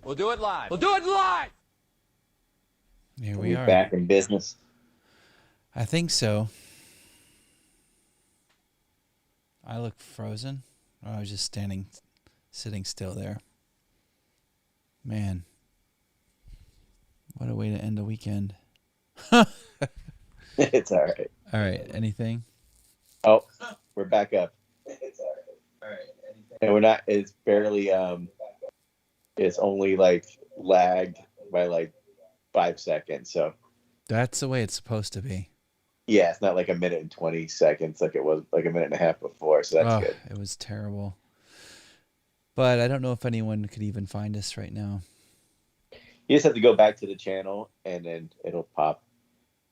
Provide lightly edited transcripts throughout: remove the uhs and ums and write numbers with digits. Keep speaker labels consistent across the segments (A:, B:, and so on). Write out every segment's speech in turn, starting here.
A: We'll do it live. We'll do it live.
B: Here we
C: We
B: are.
C: back in business.
B: I think so. I look frozen. Oh, I was just sitting still there. Man, what a way to end a weekend.
C: It's all right.
B: All right, anything?
C: Oh, we're back up. It's all right. All right. And we're not. It's barely. It's only like lagged by like 5 seconds. So
B: That's the way it's supposed to be.
C: yeah, it's not like a minute and 20 seconds like it was like a minute and a half before. So that's good.
B: It was terrible. But I don't know if anyone could even find us right now.
C: You just have to go back to the channel and then it'll pop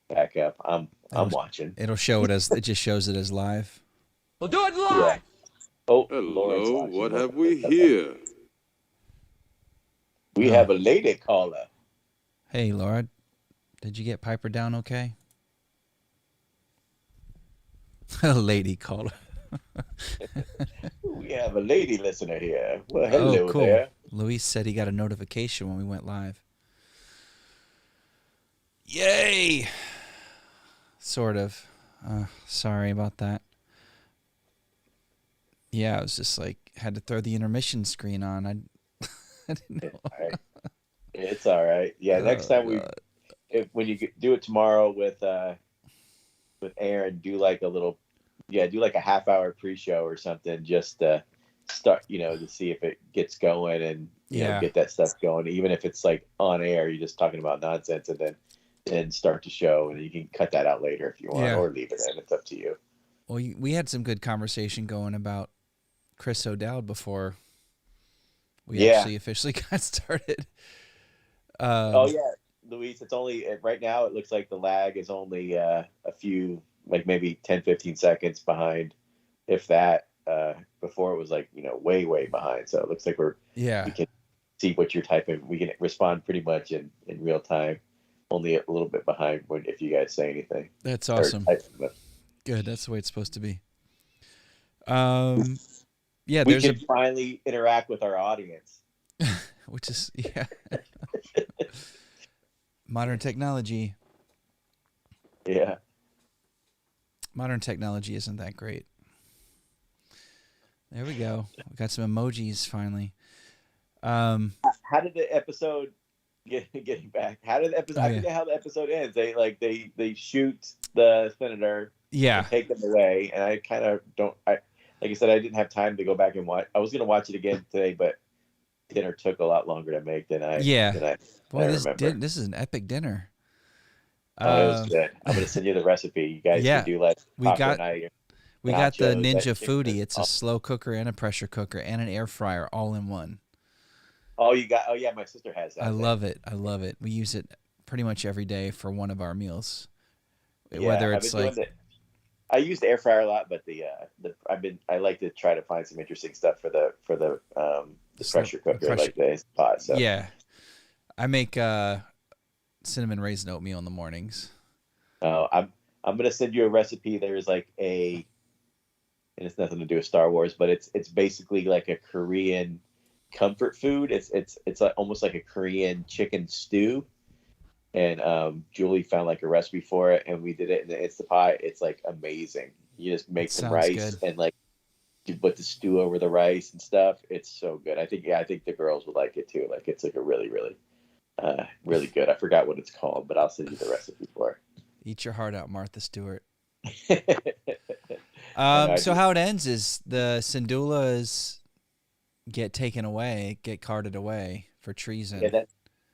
C: back up. I'm watching.
B: It'll show it as it just shows it as live.
A: We'll do it live.
C: Yeah. Oh, Laura's
D: Hello,
C: watching.
D: what have we here?
C: We have a lady caller.
B: Hey, Laura, did you get Piper down okay? A lady caller.
C: We have a lady listener here. Well, hello
B: cool.
C: there.
B: Luis said he got a notification when we went live. Yay! Sort of. Sorry about that. Yeah, I was just like, had to throw the intermission screen on. I didn't know.
C: It's all right. Yeah, next time when you do it tomorrow with Aaron, do like a half-hour pre-show or something, just to start, to see if it gets going and you know, get that stuff going. Even if it's like on air, you're just talking about nonsense, and then start the show, and you can cut that out later if you want, or leave it in. It's up to you.
B: Well, we had some good conversation going about Chris O'Dowd before we actually officially got started.
C: Luis, it's only right now. It looks like the lag is only a few, like maybe 10-15 seconds behind, if that. Before it was like way behind. So it looks like we can see what you're typing. We can respond pretty much in real time. Only a little bit behind if you guys say anything.
B: That's awesome. Good. That's the way it's supposed to be. Yeah,
C: we can finally interact with our audience,
B: which is modern technology.
C: Yeah,
B: modern technology isn't that great. There we go. We got some emojis finally.
C: How did the episode getting back? How did the episode? I forget how the episode ends. They shoot the senator.
B: Yeah.
C: And take them away, and I kind of don't. Like I said, I didn't have time to go back and watch. I was going to watch it again today, but dinner took a lot longer to make than I. Boy,
B: this is an epic dinner.
C: It was good. I'm going to send you the recipe. You guys can do like taco night.
B: We got the Ninja Foodie. It's a slow cooker and a pressure cooker and an air fryer all in one.
C: Oh, you got? Oh, yeah. My sister has that.
B: I love it. We use it pretty much every day for one of our meals.
C: Yeah, whether it's I used the air fryer a lot, but I like to try to find some interesting stuff for the pressure cooker, like the pot. So
B: yeah, I make cinnamon raisin oatmeal in the mornings.
C: Oh, I'm gonna send you a recipe. There's and it's nothing to do with Star Wars, but it's basically like a Korean comfort food. It's like almost like a Korean chicken stew. And Julie found like a recipe for it, and we did it in the Instapot. It's like amazing. You just make some rice and like you put the stew over the rice and stuff. It's so good. I think the girls would like it too. Like it's like a really really good. I forgot what it's called, but I'll send you the recipe for it.
B: Eat your heart out, Martha Stewart. So how it ends is the Syndulas get carted away for treason.
C: Yeah,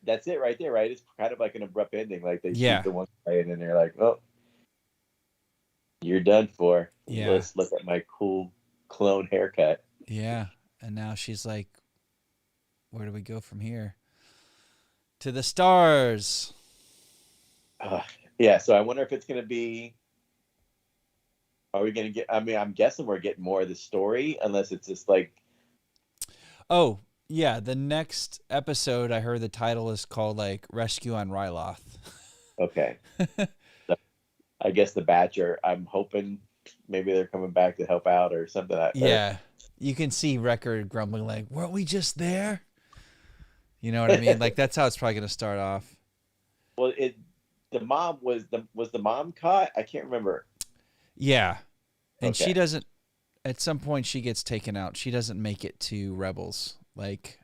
C: that's it right there, right? It's kind of like an abrupt ending. Like they shoot the one guy and then they're like, "Oh, you're done for."
B: Yeah.
C: Let's look at my cool clone haircut.
B: Yeah, and now she's like, "Where do we go from here?" To the stars.
C: Yeah. So I wonder if it's going to be. Are we going to get? I mean, I'm guessing we're getting more of the story, unless it's just like.
B: Oh. Yeah, the next episode, I heard the title is called like Rescue on Ryloth.
C: Okay. I guess the Badger, I'm hoping maybe they're coming back to help out or something.
B: Yeah. You can see Record grumbling like, weren't we just there? You know what I mean? Like that's how it's probably going to start off.
C: Well, the mom was the mom caught? I can't remember.
B: Yeah. And
C: Okay.
B: she doesn't, at some point she gets taken out. She doesn't make it to Rebels. Like,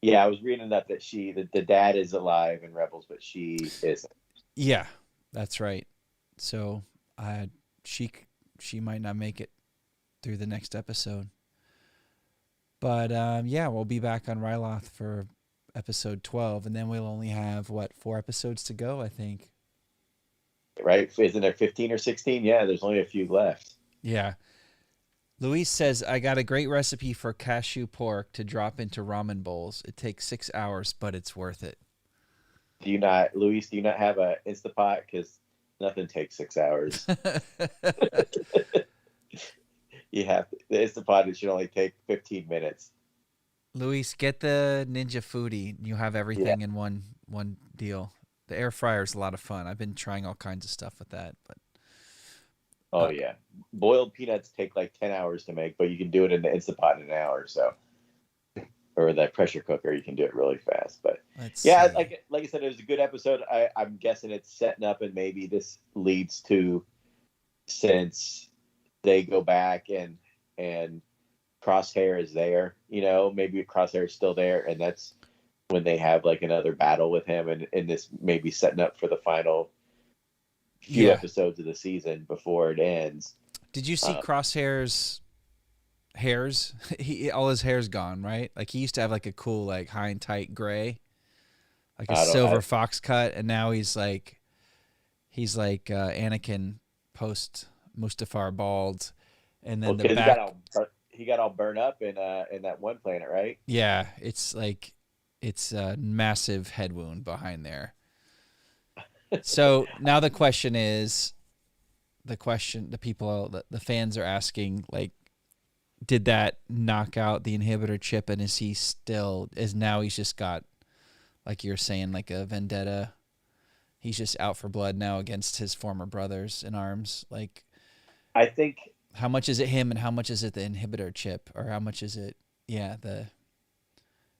C: Yeah, I was reading that the dad is alive in Rebels, but she isn't.
B: yeah, that's right. So she might not make it through the next episode. But yeah, we'll be back on Ryloth for episode 12, and then we'll only have, 4 episodes to go, I think.
C: Right? Isn't there 15 or 16? Yeah, there's only a few left.
B: Yeah. Luis says, I got a great recipe for cashew pork to drop into ramen bowls. It takes 6 hours, but it's worth it.
C: Luis, do you not have a Instapot? Because nothing takes 6 hours. The Instapot, it should only take 15 minutes.
B: Luis, get the Ninja Foodie. You have everything in one deal. The air fryer is a lot of fun. I've been trying all kinds of stuff with that. But
C: Oh, yeah. Boiled peanuts take like 10 hours to make, but you can do it in the Instapot in an hour or so. Or that pressure cooker, you can do it really fast. But yeah, like I said, it was a good episode. I'm guessing it's setting up, and maybe this leads to, since they go back and Crosshair is there, maybe Crosshair is still there, and that's when they have like another battle with him, and this maybe setting up for the final few episodes of the season before it ends.
B: Did you see Crosshair's hairs? All his hair's gone, right? Like he used to have like a cool, like high and tight gray, like a silver fox cut, and now he's like Anakin post Mustafar bald, and then the back.
C: He got all burned up in that one planet, right?
B: Yeah, it's a massive head wound behind there. So now the question is, the fans are asking, like, did that knock out the inhibitor chip, and now he's just got, like you're saying, like a vendetta. He's just out for blood now against his former brothers in arms. Like,
C: I think,
B: how much is it him, and how much is it the inhibitor chip, or how much is it, the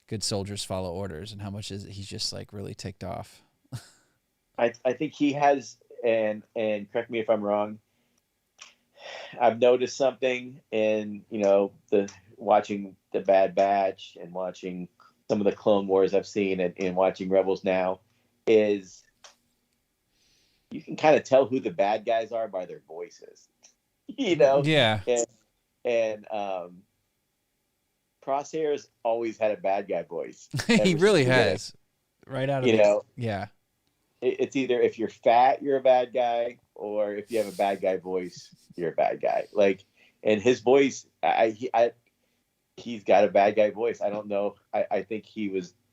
B: good soldiers follow orders, and how much is it he's just like really ticked off?
C: I think he has, and correct me if I'm wrong, I've noticed something in, watching the Bad Batch and watching some of the Clone Wars I've seen, and watching Rebels now, is you can kind of tell who the bad guys are by their voices.
B: Yeah.
C: And Crosshair's always had a bad guy voice.
B: He really has. Right out of yeah.
C: It's either if you're fat, you're a bad guy, or if you have a bad guy voice, you're a bad guy. Like, and his voice, he's got a bad guy voice. I don't know. I think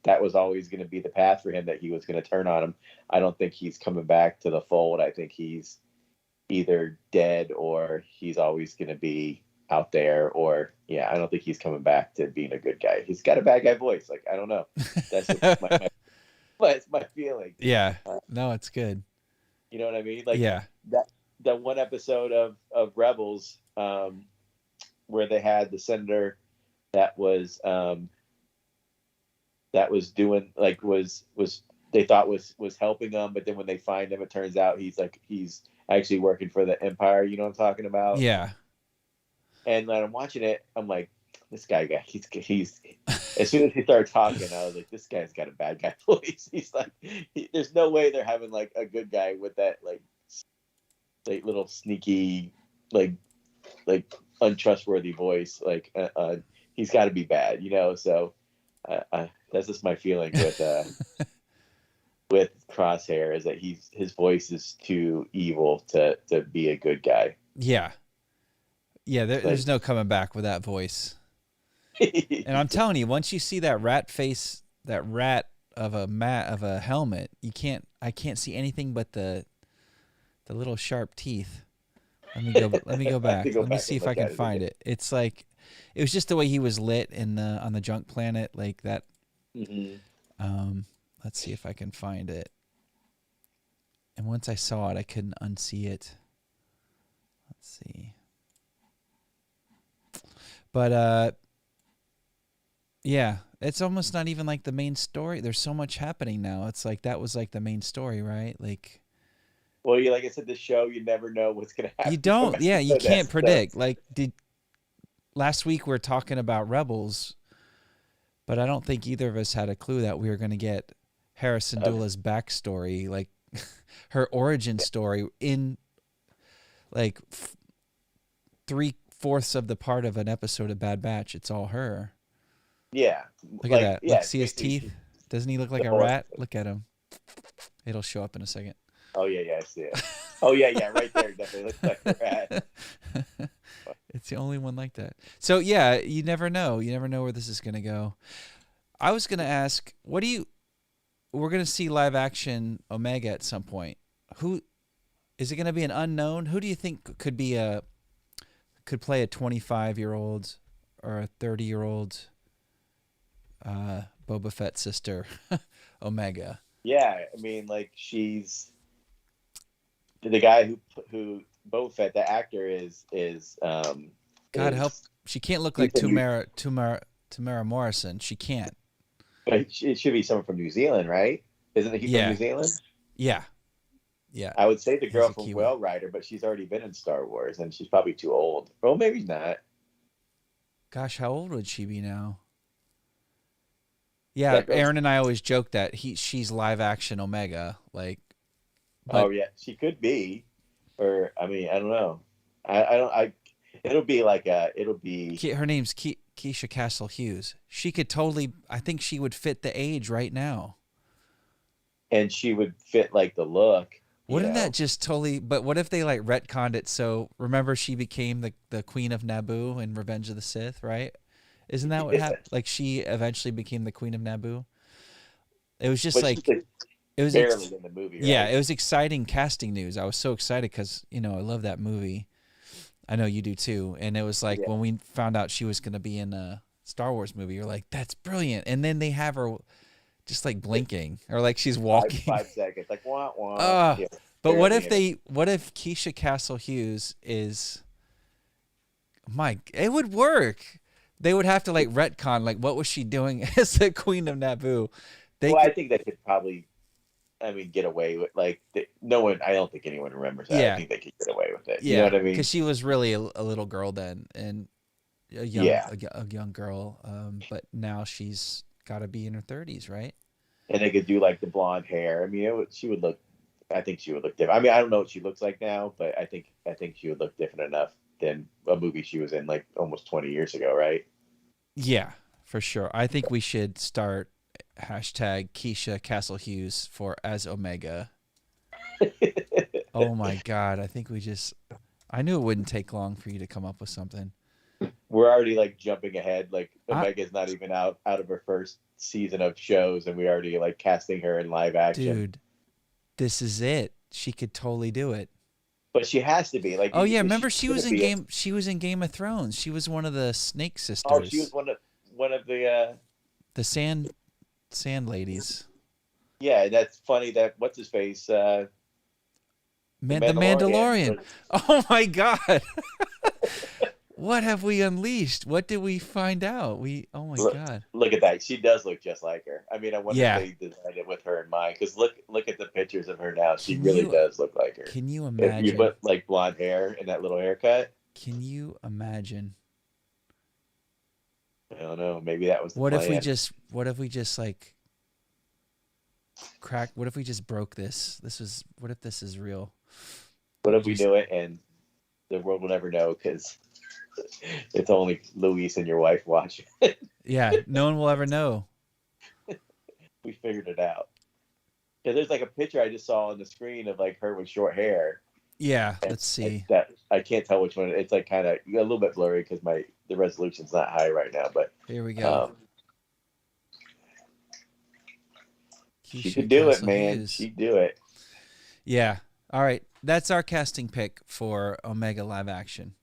C: that was always going to be the path for him, that he was going to turn on him. I don't think he's coming back to the fold. I think he's either dead, or he's always going to be out there, or I don't think he's coming back to being a good guy. He's got a bad guy voice. Like, I don't know. That's just my feeling.
B: Yeah. No, it's good.
C: You know what I mean? Like, that one episode of Rebels, where they had the senator that was doing, like, was they thought was helping them, but then when they find him, it turns out he's actually working for the Empire. You know what I'm talking about?
B: Yeah. And
C: when I'm watching it, I'm like, this guy, he's as soon as he started talking, I was like, this guy's got a bad guy voice. He's like, there's no way they're having like a good guy with that like little sneaky, like untrustworthy voice. Like, he's got to be bad, So that's just my feeling with Crosshair, is that his voice is too evil to be a good guy.
B: Yeah. Yeah, there's no coming back with that voice. And I'm telling you, once you see that rat face, that rat of a helmet, I can't see anything but the little sharp teeth. Let me go back. Let me see if I can find it. It's like, it was just the way he was lit on the junk planet, like that. Mm-hmm. Let's see if I can find it. And once I saw it, I couldn't unsee it. Let's see. But yeah, It's almost not even like the main story. There's so much happening now. It's like that was like the main story, right? Like
C: Well, you like I said, the show you never know what's gonna happen.
B: you don't, yeah, you can't
C: So,
B: predict. Like last week we were talking about Rebels, but I don't think either of us had a clue that we were going to get Harrison Dula's backstory, like her origin story in like 3/4 of the part of an episode of Bad Batch. It's all her.
C: yeah,
B: Look
C: like,
B: at that.
C: Yeah,
B: Look, see his teeth? Doesn't he look like a rat? Look at him. It'll show up in a second.
C: Oh yeah, I see it. Oh yeah, right there, definitely looks like a rat.
B: It's the only one like that. So yeah, you never know. You never know where this is going to go. I was going to ask, we're going to see live action Omega at some point. Who is it going to be? An unknown? Who do you think could play a 25-year-old or a 30-year-old Boba Fett sister, Omega?
C: Yeah, I mean, like she's the guy who Boba Fett, the actor is
B: God help. She can't look like Tamara Morrison. She can't.
C: But it should be someone from New Zealand, right? Isn't he from New Zealand?
B: Yeah.
C: I would say the girl from Whale Rider, but she's already been in Star Wars, and she's probably too old. Well, maybe not.
B: Gosh, how old would she be now? Yeah, Aaron and I always joke that she's live action Omega, like.
C: Oh yeah, she could be, or I mean, I don't know. It'll be
B: Her name's Keisha Castle Hughes. She could totally. I think she would fit the age right now.
C: And she would fit like the look.
B: Wouldn't that just totally? But what if they like retconned it? So remember, she became the Queen of Naboo in Revenge of the Sith, right? Isn't that what happened? Like she eventually became the Queen of Naboo. It was just it was
C: barely in the movie. Right?
B: Yeah, it was exciting casting news. I was so excited because I love that movie. I know you do too. And it was like when we found out she was going to be in a Star Wars movie, you're like, that's brilliant. And then they have her just like blinking or like she's walking
C: 5 seconds, like wah wah.
B: But what if Keisha Castle Hughes is? It would work. They would have to like retcon, like what was she doing as the Queen of Naboo?
C: I think they could probably, get away with no one. I don't think anyone remembers that. I think they could get away with it. You know what I mean?
B: Because she was really a little girl then, and a young girl. But now she's got to be in her 30s, right?
C: And they could do like the blonde hair. She would look. I think she would look different. I don't know what she looks like now, but I think she would look different enough than a movie she was in like almost 20 years ago, right?
B: Yeah, for sure. I think we should start hashtag Keisha Castle Hughes as Omega. Oh my God. I knew it wouldn't take long for you to come up with something.
C: We're already like jumping ahead. Like Omega's not even out of her first season of shows, and we already like casting her in live action.
B: Dude, this is it. She could totally do it.
C: But she has to be like.
B: Oh yeah, remember she was in Game. She was in Game of Thrones. She was one of the Snake Sisters.
C: Oh, she was one of the
B: Sand ladies.
C: Yeah, that's funny. That what's his face? The
B: Mandalorian. Oh my God. What have we unleashed? What did we find out? Oh my God.
C: Look at that. She does look just like her. I wonder if they designed it with her in mind. Because look at the pictures of her now. She really does look like her.
B: Can you imagine?
C: If you put like blonde hair and that little haircut.
B: Can you imagine?
C: I don't know. Maybe that was the
B: plan. What if we just like crack? What if we just broke this? What if this is real?
C: What if we knew it and the world will never know because it's only Luis and your wife watching.
B: Yeah, no one will ever know.
C: We figured it out. Yeah, there's like a picture I just saw on the screen of like her with short hair.
B: Yeah, let's see.
C: That I can't tell which one. It's like kind of a little bit blurry because the resolution's not high right now. But
B: here we go.
C: She could do it, man. She'd do it.
B: Yeah. All right. That's our casting pick for Omega live action.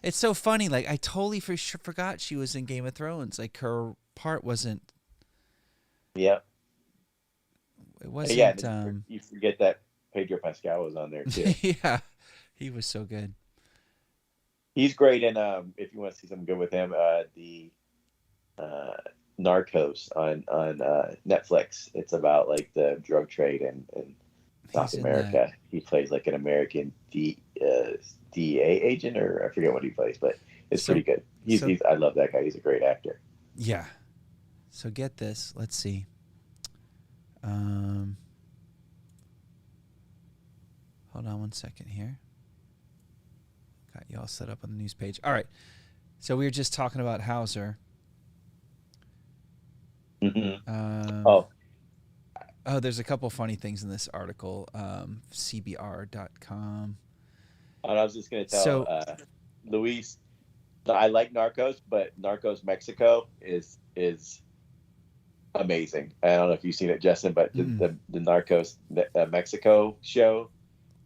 B: It's so funny. Like I totally forgot she was in Game of Thrones. Like her part wasn't.
C: Yep.
B: It wasn't.
C: Yeah. You forget that Pedro Pascal was on there too.
B: Yeah, he was so good.
C: He's great in if you want to see something good with him, Narcos on Netflix. It's about like the drug trade in South
B: He's in
C: America. He plays like an American DEA agent, or I forget what he plays, but it's
B: So-
C: pretty good.
B: so-
C: I love that guy. He's a great actor.
B: Yeah. So get this. Let's see. Hold on one second here. Got you all set up on the news page. All right. So we were just talking about Hauser.
C: Mm-hmm.
B: Oh, there's a couple funny things in this article. CBR.com.
C: And I was just gonna tell Luis, I like Narcos, but Narcos Mexico is amazing. I don't know if you've seen it, Justin, but the Narcos Mexico show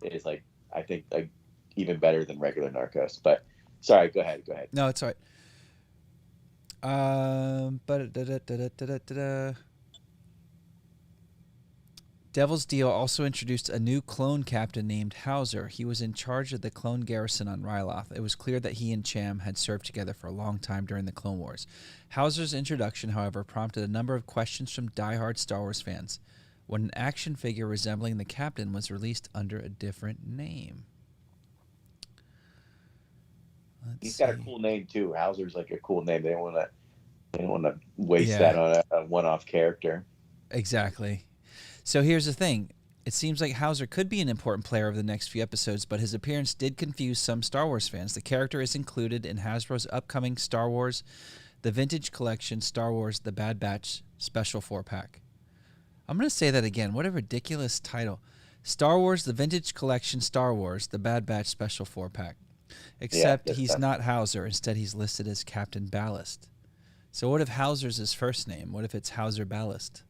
C: is like, I think, like even better than regular Narcos. But sorry, go ahead.
B: No, it's all right. Devil's Deal also introduced a new clone captain named Hauser. He was in charge of the clone garrison on Ryloth. It was clear that he and Cham had served together for a long time during the Clone Wars. Hauser's introduction, however, prompted a number of questions from diehard Star Wars fans when an action figure resembling the captain was released under a different name.
C: He's got a cool name too. Hauser's like a cool name. They don't want to waste that on a one-off character.
B: Exactly. So here's the thing. It seems like Hauser could be an important player over the next few episodes, but his appearance did confuse some Star Wars fans. The character is included in Hasbro's upcoming Star Wars The Vintage Collection Star Wars The Bad Batch Special 4-Pack. I'm going to say that again. What a ridiculous title. Star Wars The Vintage Collection Star Wars The Bad Batch Special 4-Pack. Except he's not Hauser. Instead, he's listed as Captain Ballast. So what if Hauser's his first name? What if it's Hauser Ballast?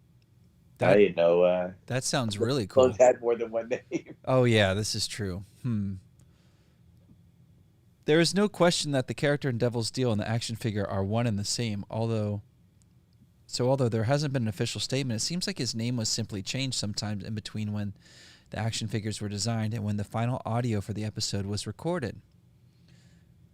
C: I didn't know.
B: That sounds really cool.
C: Clones had more than one name.
B: Oh, yeah, this is true. There is no question that the character in Devil's Deal and the action figure are one and the same, although there hasn't been an official statement, it seems like his name was simply changed sometimes in between when the action figures were designed and when the final audio for the episode was recorded.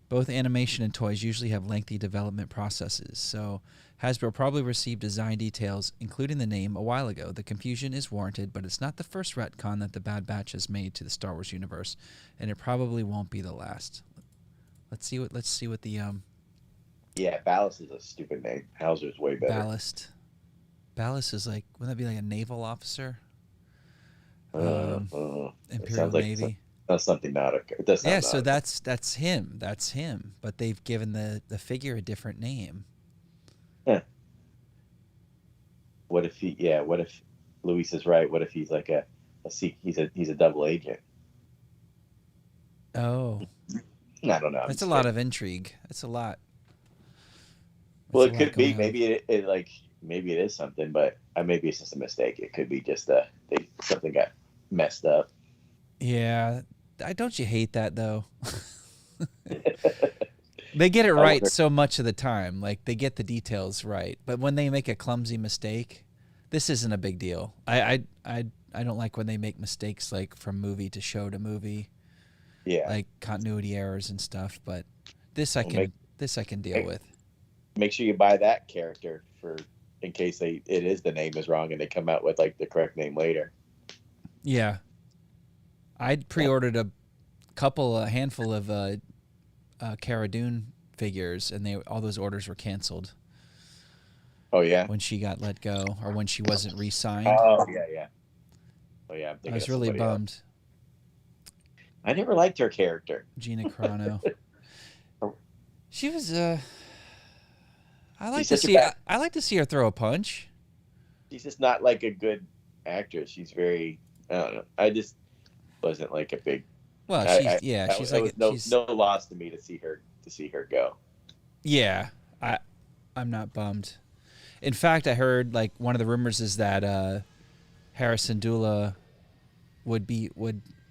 B: Both animation and toys usually have lengthy development processes, so Hasbro probably received design details, including the name, a while ago. The confusion is warranted, but it's not the first retcon that the Bad Batch has made to the Star Wars universe, and it probably won't be the last. Let's see what the
C: Yeah, Ballast is a stupid name. Hauser's way better.
B: Ballast is like, wouldn't that be like a naval officer? Imperial Navy.
C: That's something nautica. It does sound
B: so
C: nautica.
B: that's him. That's him. But they've given the figure a different name.
C: Yeah. What if Luis is right? What if he's like he's a double agent?
B: Oh.
C: I don't know.
B: That's a lot of intrigue. That's a lot.
C: Well, it could be. Maybe maybe it is something, but maybe it's just a mistake. It could be just something got messed up.
B: Yeah. Don't you hate that, though? They get it right so much of the time. Like, they get the details right. But when they make a clumsy mistake, this isn't a big deal. I don't like when they make mistakes, like, from movie to show to movie.
C: Yeah.
B: Like, continuity errors and stuff. But this I can deal with.
C: Make sure you buy that character in case the name is wrong and they come out with, like, the correct name later.
B: Yeah. I'd pre-ordered a handful of Cara Dune figures, and all those orders were canceled.
C: Oh yeah.
B: When she got let go, or when she wasn't re-signed.
C: Oh yeah. Oh yeah.
B: I was really bummed.
C: Else. I never liked her character.
B: Gina Carano. She was. I like to see her throw a punch.
C: She's just not like a good actress. She's very. I don't know. I just wasn't like a big.
B: Well, she's like
C: no loss to me to see her go.
B: Yeah, I'm not bummed. In fact, I heard like one of the rumors is that Hera Syndulla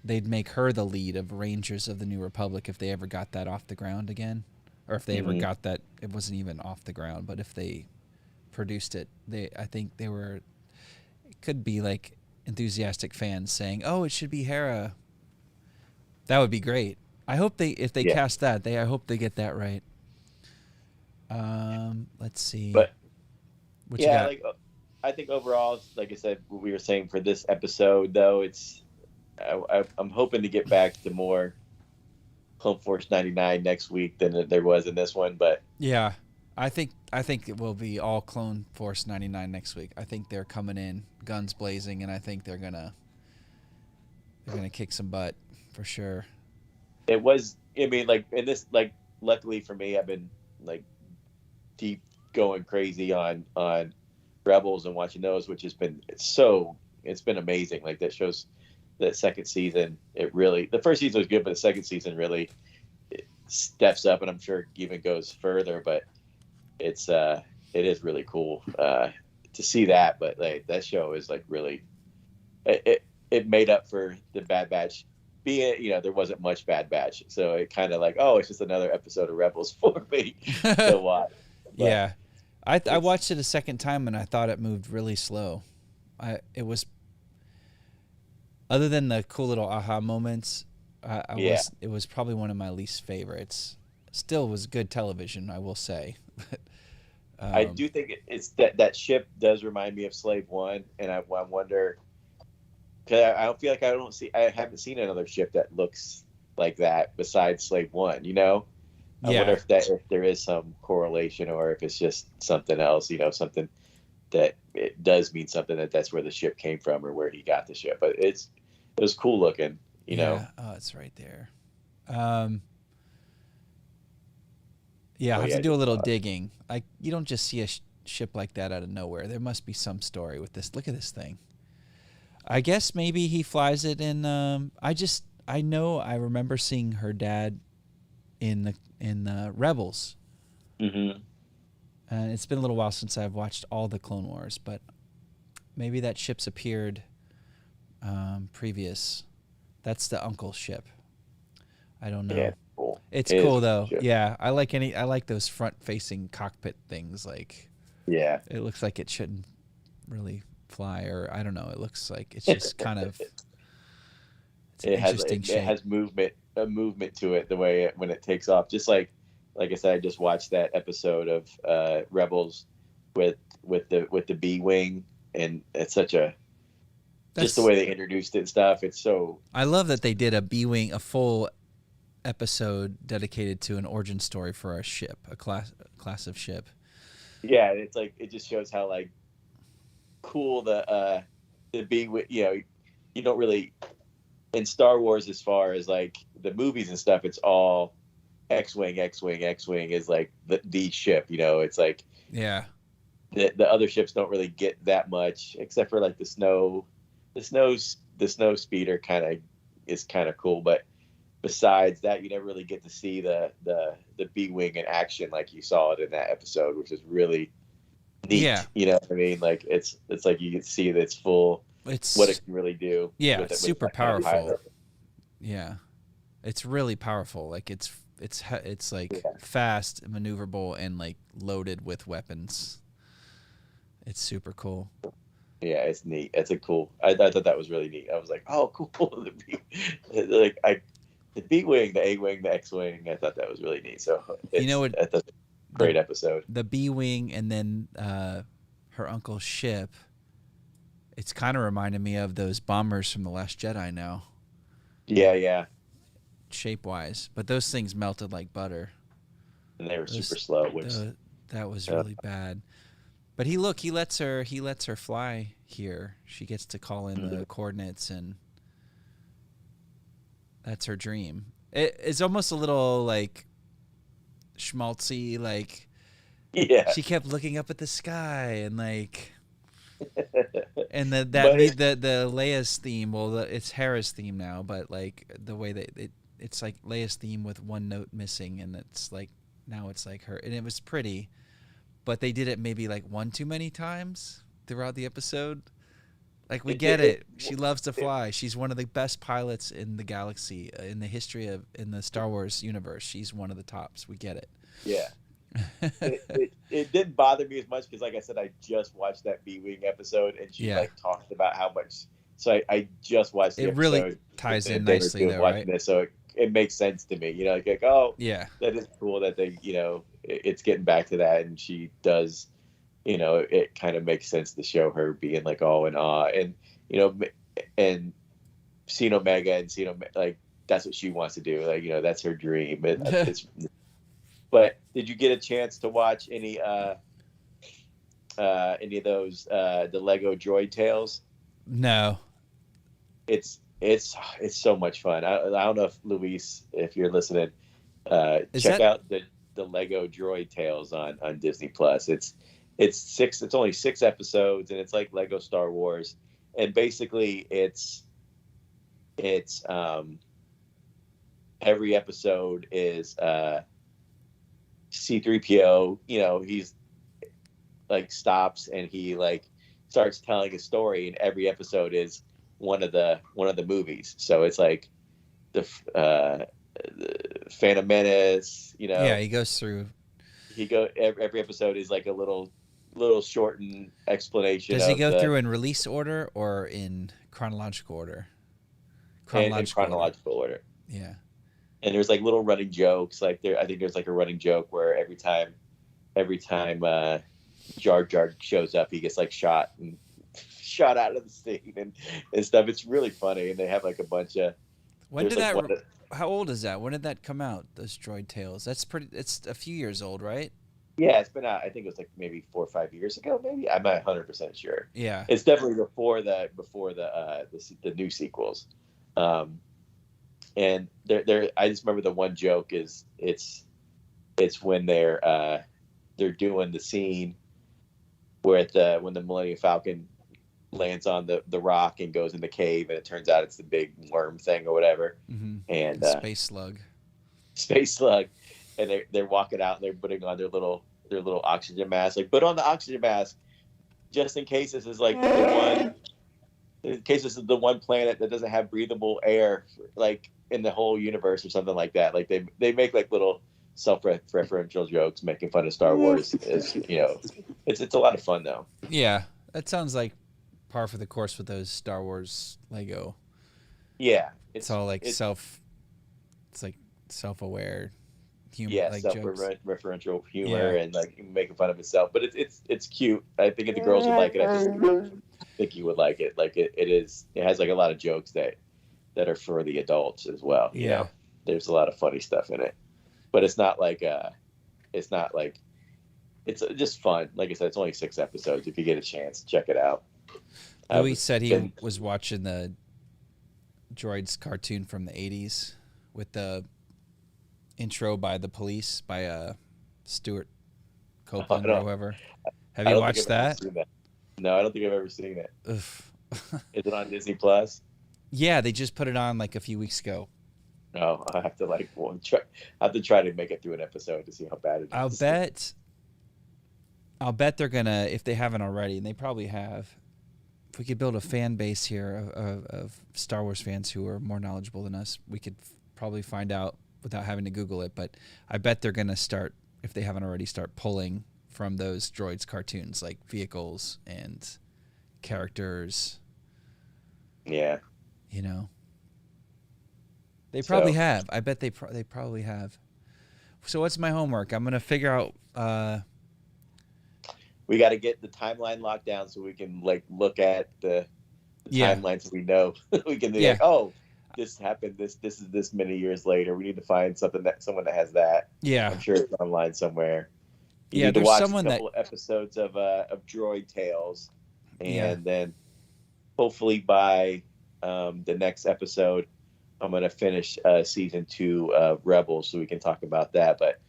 B: they'd make her the lead of Rangers of the New Republic if they ever got that off the ground again, or if they ever got that. It wasn't even off the ground, but if they produced it, I think they were. It could be like enthusiastic fans saying, "Oh, it should be Hera." That would be great. I hope if they cast that, I hope they get that right. Let's see.
C: But
B: What you
C: Yeah,
B: got?
C: like I think overall, like I said, what we were saying for this episode, though, I'm hoping to get back to more Clone Force 99 next week than there was in this one. But
B: Yeah, I think it will be all Clone Force 99 next week. I think they're coming in guns blazing, and I think they're gonna kick some butt for sure.
C: it was, I mean, like in this, like luckily for me, I've been like deep going crazy on Rebels and watching those, which has been it's been amazing. Like that shows that second season, the first season was good, but the second season really steps up, and I'm sure even goes further. But it is really cool to see that. But like that show is like really it made up for the Bad Batch being, there wasn't much Bad Batch, so it kind of like, oh, it's just another episode of Rebels for me to watch. But
B: Yeah, I watched it a second time and I thought it moved really slow. It was, other than the cool little aha moments, it was probably one of my least favorites. Still was good television, I will say.
C: I do think it's that ship does remind me of Slave One, and I wonder, because I don't feel like I haven't seen another ship that looks like that besides Slave One. I wonder if there is some correlation, or if it's just something else. Something that it does mean something, that's where the ship came from or where he got the ship. But it was cool looking.
B: Oh, it's right there. Yeah, I have to do a little digging. You don't just see a ship like that out of nowhere. There must be some story with this. Look at this thing. I guess maybe he flies it in. I know I remember seeing her dad in the Rebels.
C: Mm-hmm.
B: And it's been a little while since I've watched all the Clone Wars, but maybe that ship's appeared previous. That's the uncle ship. I don't know.
C: Yeah, cool.
B: It's cool though. Yeah, I like those front-facing cockpit things. Like,
C: yeah,
B: it looks like it shouldn't really fly, or I don't know. It looks like it's just kind of.
C: It has a movement to it, the way when it takes off. Just like I said, I just watched that episode of Rebels with the B wing, and it's just the way they introduced it and stuff. It's so.
B: I love that they did a B wing, a full episode dedicated to an origin story for a ship, a class of ship.
C: Yeah, it's like, it just shows how like cool the B wing. You don't really, in Star Wars, as far as like the movies and stuff, it's all X-wing is like the ship. It's like,
B: yeah,
C: the other ships don't really get that much, except for like the snow speeder is kind of cool, but besides that, you never really get to see the B-wing in action like you saw it in that episode, which is really neat.
B: Yeah.
C: You know what I mean? Like it's like you can see that it's full. It's what it can really do.
B: Yeah, it's super powerful. Yeah, it's really powerful. Like it's like fast, maneuverable, and like loaded with weapons. It's super cool.
C: Yeah, it's neat. It's a cool. I thought that was really neat. I was like, oh, cool. The B-wing, the A-wing, the X-wing. I thought that was really neat. So that's a great episode.
B: The B-wing and then her uncle's ship. It's kind of reminded me of those bombers from The Last Jedi now.
C: Yeah.
B: Shape-wise, but those things melted like butter.
C: And they were super slow.
B: That was really bad. But he lets her fly here. She gets to call in the coordinates, and that's her dream. It's almost a little like schmaltzy, like she kept looking up at the sky and like, and the Leia's theme. Well, it's Hera's theme now, but like the way that it's like Leia's theme with one note missing, and it's like now it's like her, and it was pretty. But they did it maybe like one too many times throughout the episode. Like, we get it. She loves to fly. She's one of the best pilots in the galaxy, in the history in the Star Wars universe. She's one of the tops. We get it.
C: Yeah. it didn't bother me as much because, like I said, I just watched that B-wing episode, and she like talked about how much. So I just watched the episode. It really
B: ties in nicely, though, right?
C: This, so it makes sense to me. Like, oh,
B: yeah,
C: that is cool that they, it's getting back to that, and she does it kind of makes sense to show her being like all in awe, and and seeing Omega and seeing like that's what she wants to do. Like that's her dream. But did you get a chance to watch any of those the Lego Droid Tales?
B: No.
C: It's so much fun. I don't know if Luis, if you're listening, check out the Lego Droid Tales on Disney Plus. It's only 6 episodes, and it's like Lego Star Wars, and basically it's every episode is C-3PO, he's like stops and he like starts telling a story, and every episode is one of the movies. So it's like the Phantom Menace,
B: Yeah, he goes through.
C: Every episode is like a little shortened explanation.
B: Does he go through in release order or in chronological order?
C: Chronological order.
B: Yeah.
C: And there's like little running jokes. Like I think there's like a running joke where every time Jar Jar shows up, he gets like shot out of the scene and stuff. It's really funny, and they have like a bunch of.
B: When did that? How old is that? When did that come out? Those Droid Tales. It's a few years old, right?
C: Yeah, it's been out. I think it was like maybe 4 or 5 years ago. Maybe I'm not 100% sure.
B: Yeah,
C: it's definitely before the new sequels. And there, I just remember the one joke is it's when they're doing the scene where when the Millennium Falcon lands on the rock and goes in the cave, and it turns out it's the big worm thing or whatever, and
B: space slug,
C: and they're walking out and they're putting on their little oxygen mask. Like, put on the oxygen mask just in case this is like the one planet that doesn't have breathable air, like in the whole universe or something like that. Like they make like little self-referential jokes making fun of Star Wars. It's a lot of fun though.
B: Yeah, that sounds like par for the course with those Star Wars Lego.
C: Yeah,
B: it's all like self-aware humor.
C: Yeah,
B: like
C: self-referential humor, and like making fun of itself. But it's cute. I think if the girls would like it, I think you would like it. Like it has like a lot of jokes that are for the adults as well.
B: Yeah,
C: there's a lot of funny stuff in it, but it's just fun. Like I said, it's only 6 episodes. If you get a chance, check it out.
B: Louis said he was watching the Droids cartoon from the 80s with the intro by the police by Stuart Copeland or whoever. Have you watched that?
C: No, I don't think I've ever seen it.
B: Is
C: it on Disney Plus?
B: Yeah, they just put it on like a few weeks ago.
C: No, I have to try to make it through an episode to see how bad it is.
B: I'll bet they're gonna, if they haven't already, and they probably have. If we could build a fan base here of Star Wars fans who are more knowledgeable than us, we could probably find out without having to Google it. But I bet they're gonna start, if they haven't already, start pulling from those Droids cartoons, like vehicles and characters.
C: Yeah.
B: They probably have. I bet they probably have. So what's my homework? I'm gonna figure out.
C: We got to get the timeline locked down so we can like look at the timeline, so we know we can be like, oh, this happened. This is this many years later. We need to find someone that has that.
B: Yeah,
C: I'm sure it's online somewhere. You need
B: there's
C: to watch
B: someone
C: a couple episodes of Droid Tales, and then hopefully by the next episode, I'm gonna finish season 2 of Rebels, so we can talk about that. But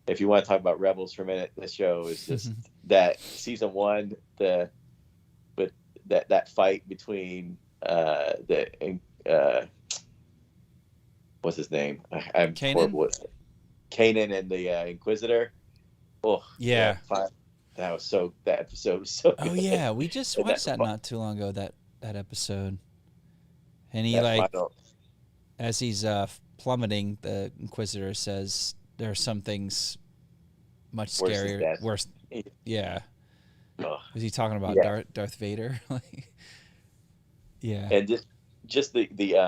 C: if you want to talk about Rebels for a minute, the show is just that season 1, that fight between what's his name? I'm
B: Kanan?
C: horrible with it. Kanan and the Inquisitor. Oh
B: yeah,
C: that episode was so good.
B: Oh yeah, we just watched that not too long ago. That episode, and he as he's plummeting, the Inquisitor says there are some things much scarier, worse. Yeah. Was he talking about Darth Vader? Yeah.
C: And just the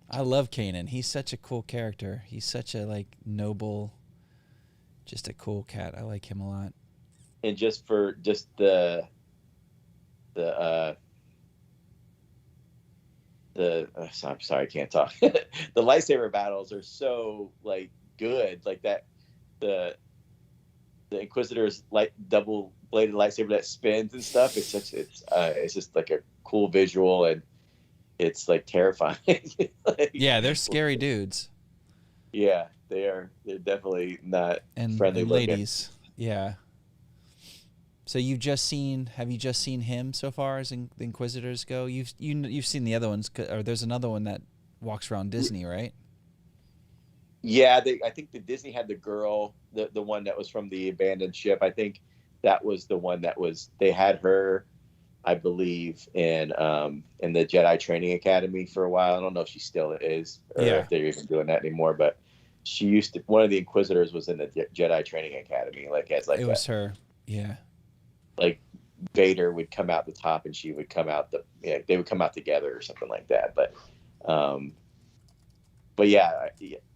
B: I love Kanan. He's such a cool character. He's such a noble, just a cool cat. I like him a lot.
C: and just for just the I'm sorry, I can't talk. The lightsaber battles are so like good, like that the Inquisitor's like double bladed lightsaber that spins and stuff. It's just like a cool visual, and it's like terrifying. Like,
B: Yeah, they're scary dudes.
C: yeah, they're definitely not
B: And
C: friendly looking.
B: ladies. Yeah. So have you just seen him so far as the Inquisitors go? You've seen the other ones, or there's another one that walks around Disney, right?
C: Yeah, I think the Disney had the girl, the one that was from the abandoned ship. I think that was the one that was, they had her, I believe, in the Jedi Training Academy for a while. I don't know if she still is, or if they're even doing that anymore. But she used to. One of the Inquisitors was in the Jedi Training Academy, like as like
B: it was her. Yeah.
C: Like Vader would come out the top, and she would come out they would come out together or something like that. But yeah,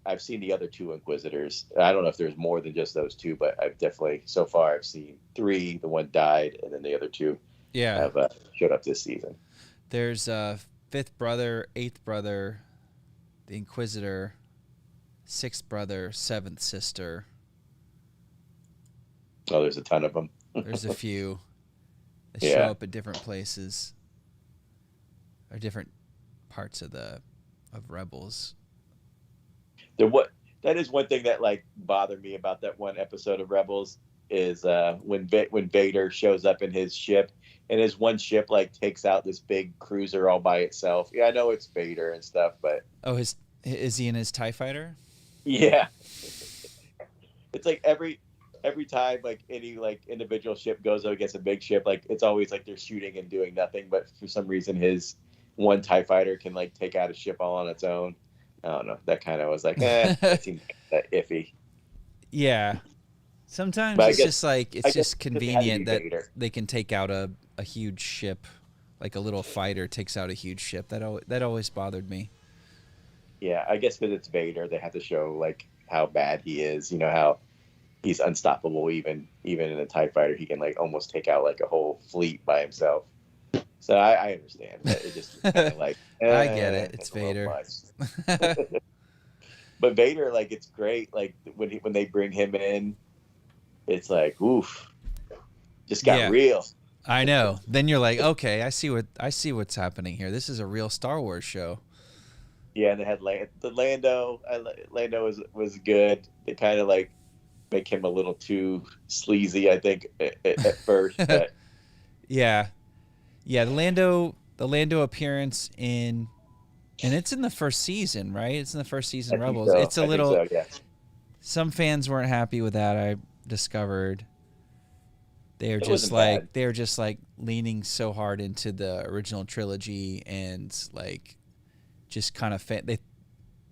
C: I've seen the other two Inquisitors. I don't know if there's more than just those two, but I've definitely so far I've seen three. The one died, and then the other two have showed up this season.
B: There's fifth brother, eighth brother, the Inquisitor, sixth brother, seventh sister.
C: Oh, there's a ton of them.
B: There's a few that show up at different places or different parts of Rebels.
C: That is one thing that like bothered me about that one episode of Rebels is when Vader shows up in his ship, and his one ship like takes out this big cruiser all by itself. Yeah, I know it's Vader and stuff, but
B: is he in his TIE fighter?
C: Yeah, it's like every time like any like individual ship goes up against a big ship, like it's always like they're shooting and doing nothing, but for some reason his one TIE fighter can like take out a ship all on its own. I don't know. That kind of was like, it seemed that iffy.
B: Yeah. Sometimes it's just convenient that they can take out a huge ship, like a little fighter takes out a huge ship. That always bothered me.
C: Yeah, I guess because it's Vader, they have to show like how bad he is. You know how he's unstoppable. Even in a TIE fighter, he can like almost take out like a whole fleet by himself. So I understand. But it just kind of like
B: I get it. It's Vader.
C: But Vader, like it's great. Like when they bring him in, it's like oof, just got real.
B: I know. Then you're like, okay, I see what's happening here. This is a real Star Wars show.
C: Yeah, and they had Lando. Lando was good. They kind of like make him a little too sleazy, I think, at first. But
B: yeah, the Lando appearance and it's in the first season, right? It's in the first season of Rebels.
C: So.
B: It's a little.
C: So, yeah.
B: Some fans weren't happy with that. I discovered they're just like leaning so hard into the original trilogy and like just kind of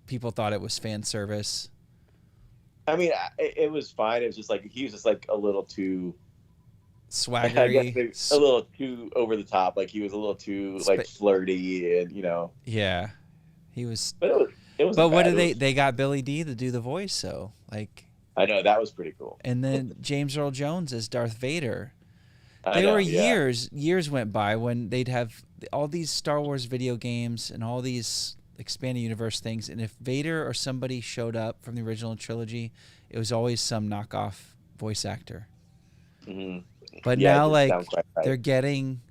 B: people thought it was fan service.
C: I mean, it was fine. It was just like he was just like a little too
B: swaggery,
C: a little too over the top. Like he was a little too like flirty, and
B: Yeah, he was.
C: But it was.
B: But what did they got Billy D to do the voice? So like.
C: I know that was pretty cool.
B: And then James Earl Jones as Darth Vader. Years went by when they'd have all these Star Wars video games and all these expanded universe things, and if Vader or somebody showed up from the original trilogy, it was always some knockoff voice actor.
C: Mm-hmm.
B: But now, like, they're getting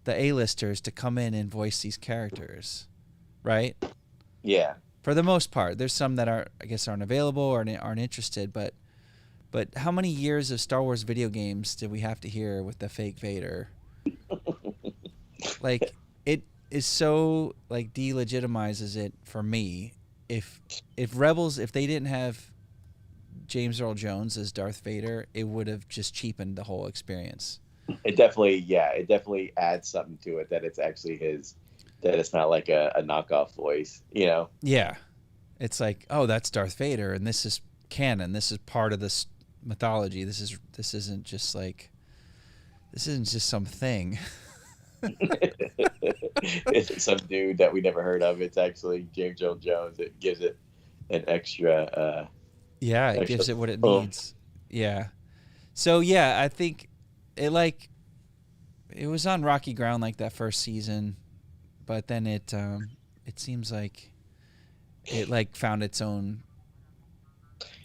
B: the A-listers to come in and voice these characters, right?
C: Yeah.
B: For the most part, there's some that aren't available or aren't interested. But how many years of Star Wars video games did we have to hear with the fake Vader? Like, it is so like delegitimizes it for me. If Rebels, if they didn't have James Earl Jones as Darth Vader, it would have just cheapened the whole experience.
C: It definitely adds something to it that it's actually his. That it's not like a knockoff voice,
B: Yeah, it's like, oh, that's Darth Vader, and this is canon. This is part of this mythology. This isn't just some thing.
C: It's some dude that we never heard of. It's actually James Earl Jones. It gives it an extra.
B: It gives it what it needs. Yeah. So yeah, I think it like it was on rocky ground like that first season, but then it seems like it like found its own.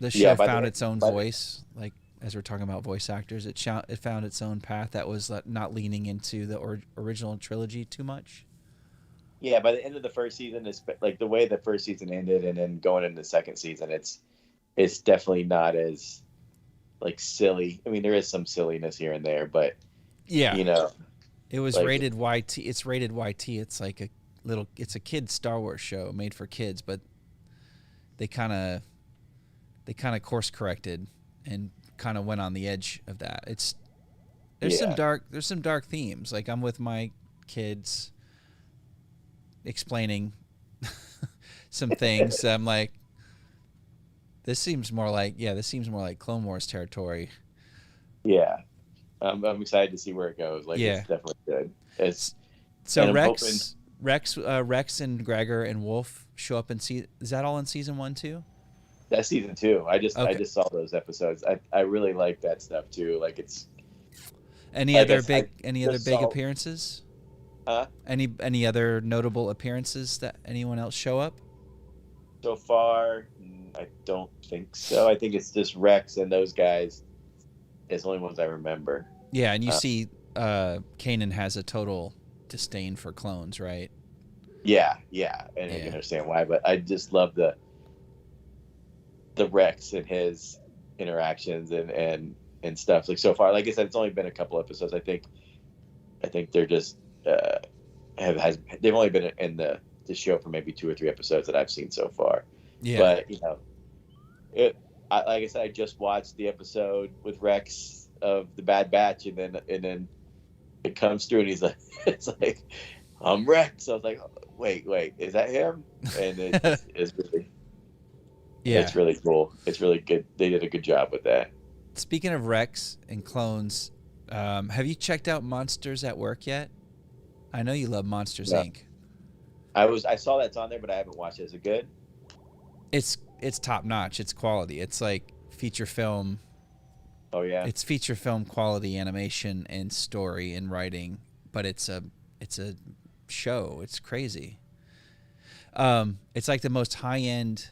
B: The
C: Yeah,
B: show found its own
C: by
B: voice, like as we're talking about voice actors, it found its own path that was not leaning into the original trilogy too much.
C: yeah, by the end of the first season, it's like the way the first season ended, and then going into the second season, it's definitely not as like silly. I mean, there is some silliness here and there, but
B: Yeah,
C: you know,
B: it was
C: like
B: rated YT. It's rated YT. It's like it's a kid Star Wars show made for kids, but they kind of course corrected and kind of went on the edge of that. There's some dark themes. Like I'm with my kids explaining some things. I'm like, this seems more like Clone Wars territory.
C: yeah, I'm excited to see where it goes. Like,
B: Yeah.
C: it's definitely good. It's
B: So
C: and I'm
B: Rex and Gregor and Wolf show up in is that all in season 1 too?
C: that's season 2. I just
B: Okay.
C: saw those episodes. I really like that stuff too. Like, it's
B: Any
C: I
B: other
C: guess
B: big
C: I
B: any other
C: just
B: big
C: saw-
B: appearances?
C: huh?
B: Any other notable appearances that anyone else show up?
C: So far, I don't think so. I think it's just Rex and those guys. It's the only ones I remember.
B: Yeah, and you see Kanan has a total disdain for clones, right?
C: Yeah, and I
B: Yeah.
C: can understand why, but I just love the Rex and his interactions and stuff. Like, so far, like I said, it's only been a couple episodes. I think they're just they've only been in the show for maybe 2 or 3 episodes that I've seen so far.
B: Yeah.
C: But like I said, I just watched the episode with Rex of the Bad Batch, and then it comes through, and he's like, it's like, I'm Rex. I was like, wait, is that him? And it's really,
B: Yeah.
C: it's really cool. It's really good. They did a good job with that.
B: Speaking of Rex and clones, have you checked out Monsters at Work yet? I know you love Monsters
C: No.
B: Inc.
C: I saw that's on there, but I haven't watched it. Is it good?
B: It's top notch. It's quality. It's like feature film.
C: Oh yeah.
B: It's feature film quality animation and story and writing, but it's a show. It's crazy. It's like the most high end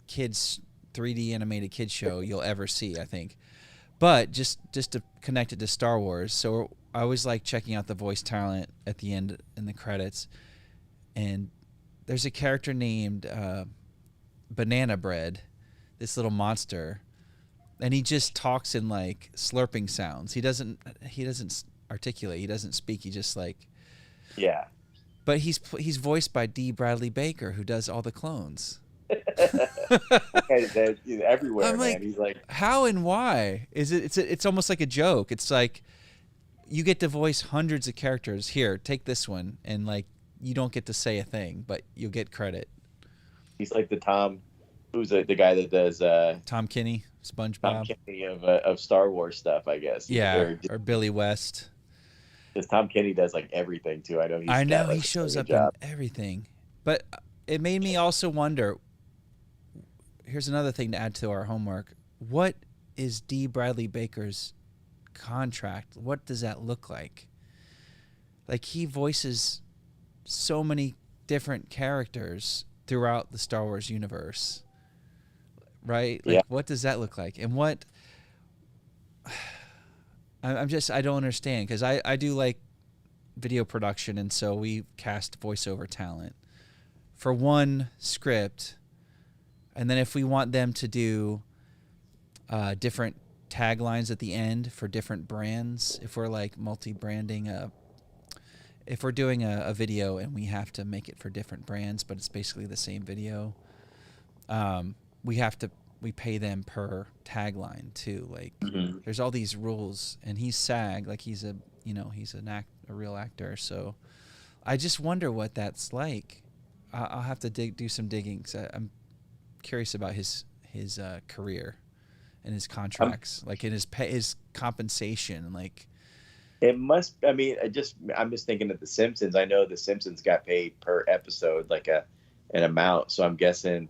B: kids 3D animated kids show you'll ever see, I think. But just to connect it to Star Wars, so I always like checking out the voice talent at the end in the credits, and there's a character named Banana Bread, this little monster, and he just talks in like slurping sounds. He doesn't articulate. He doesn't speak. He just like.
C: Yeah.
B: But he's voiced by D. Bradley Baker, who does all the clones.
C: He's everywhere,
B: I'm
C: man.
B: like,
C: He's like,
B: how and why is it? It's almost like a joke. It's like you get to voice hundreds of characters. Here, take this one, and like you don't get to say a thing, but you'll get credit.
C: he's like the Tom, who's the guy that does
B: Tom Kenny,
C: Tom
B: SpongeBob.
C: Kenny of Star Wars stuff, I guess.
B: Yeah, or Billy West.
C: Because Tom Kenny does like everything too. I know.
B: I know
C: got, like,
B: he shows
C: a
B: up
C: good job.
B: in everything, but it made me also wonder. Here's another thing to add to our homework. What is D. Bradley Baker's contract? What does that look like? Like, he voices so many different characters throughout the Star Wars universe, right? Like,
C: Yeah.
B: what does that look like? And what I don't understand, because I do like video production, and so we cast voiceover talent for one script, and then if we want them to do different taglines at the end for different brands, if we're like multi-branding if we're doing a video and we have to make it for different brands, but it's basically the same video, we pay them per tagline too. Like, there's all these rules, and he's SAG, like he's a real actor. So I just wonder what that's like. I'll have to do some digging. So I'm curious about his career and his contracts, like in his compensation, like.
C: It must. I mean, I'm just thinking of The Simpsons. I know The Simpsons got paid per episode, like an amount. So I'm guessing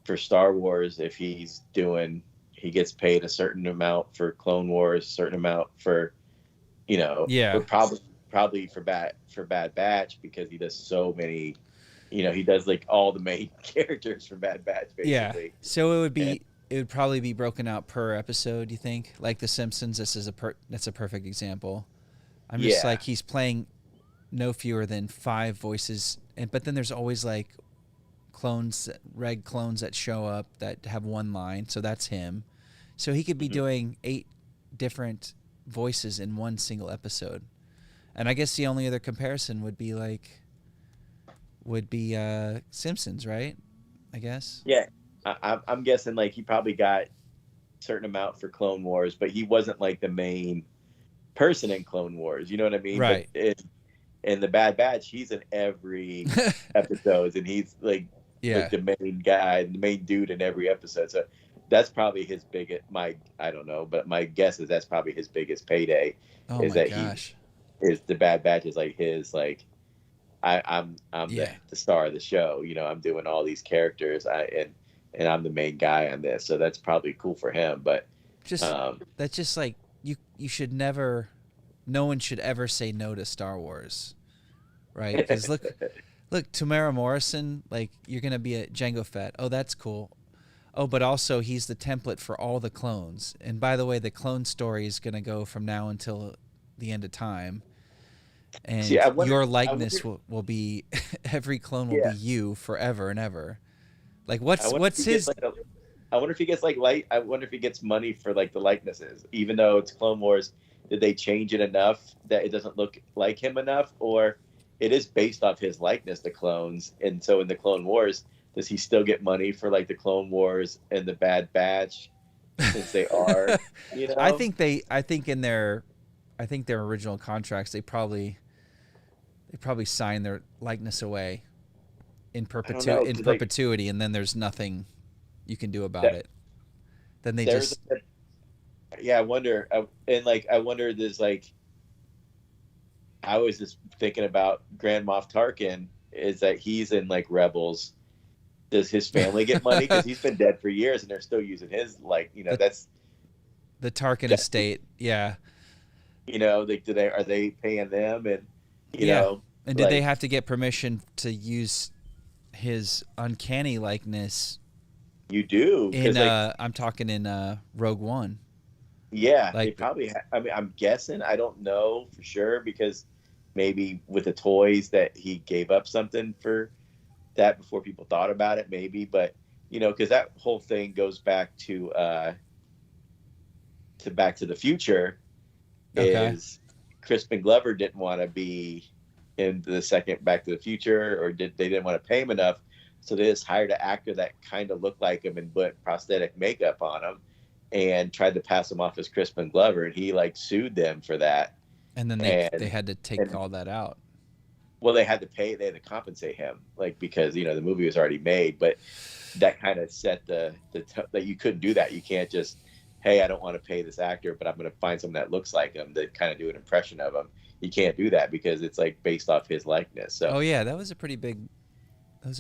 C: for Star Wars, if he's doing he gets paid a certain amount for Clone Wars, certain amount for,
B: Yeah.
C: for probably for Bad Batch, because he does so many, he does like all the main characters for Bad Batch
B: Yeah.
C: basically.
B: So it would probably be broken out per episode, you think? Like The Simpsons, that's a perfect example. I'm just
C: Yeah.
B: like, he's playing no fewer than 5 voices, but then there's always like reg clones that show up that have one line, so that's him. So he could be doing 8 different voices in one single episode. And I guess the only other comparison would be Simpsons, right? I guess.
C: Yeah, I'm guessing like he probably got a certain amount for Clone Wars, but he wasn't like the main person in Clone Wars. You know what I mean?
B: Right.
C: But in the Bad Batch, he's in every episode, and he's like, like the main guy, the main dude in every episode. So that's probably his biggest. I don't know, but my guess is that's probably his biggest payday.
B: Oh
C: is
B: my
C: that
B: gosh.
C: Is the Bad Batch is like his like. I'm the star of the show. I'm doing all these characters. And I'm the main guy on this, so that's probably cool for him. But
B: that's just like you should never. No one should ever say no to Star Wars, right? Because look, Tamara Morrison, like, you're gonna be a Jango Fett. Oh, that's cool. Oh, but also he's the template for all the clones. And by the way, the clone story is gonna go from now until the end of time. And your likeness will be every clone will be you forever and ever. Like, what's his?
C: I wonder if he gets I wonder if he gets money for like the likenesses, even though it's Clone Wars. Did they change it enough that it doesn't look like him enough, or it is based off his likeness, the clones? And so in the Clone Wars, does he still get money for like the Clone Wars and the Bad Batch, since they are?
B: I think in their original contracts, they probably sign their likeness away in perpetuity, and then there's nothing you can do about it. Then they just.
C: Yeah, I wonder, I wonder. There's like, I was just thinking about Grand Moff Tarkin. Is that he's in like Rebels? Does his family get money? Because he's been dead for years, and they're still using his that's
B: the Tarkin estate. Yeah.
C: Like, are they paying them? And
B: and did they have to get permission to use his uncanny likeness?
C: You do.
B: In I'm talking in Rogue One.
C: Yeah, they probably. I'm guessing. I don't know for sure, because maybe with the toys that he gave up something for that before people thought about it. Maybe, but because that whole thing goes back to Back to the Future.
B: Okay.
C: Is Crispin Glover didn't want to be in the second Back to the Future, or they didn't want to pay him enough, so they just hired an actor that kind of looked like him and put prosthetic makeup on him, and tried to pass him off as Crispin Glover, and he like sued them for that.
B: And then they had to take all that out.
C: Well, they had to compensate him, like, because the movie was already made, but that kind of set that you couldn't do that. You can't just, hey, I don't want to pay this actor, but I'm going to find someone that looks like him to kind of do an impression of him. You can't do that because it's like based off his likeness. So.
B: Oh yeah, that was a pretty big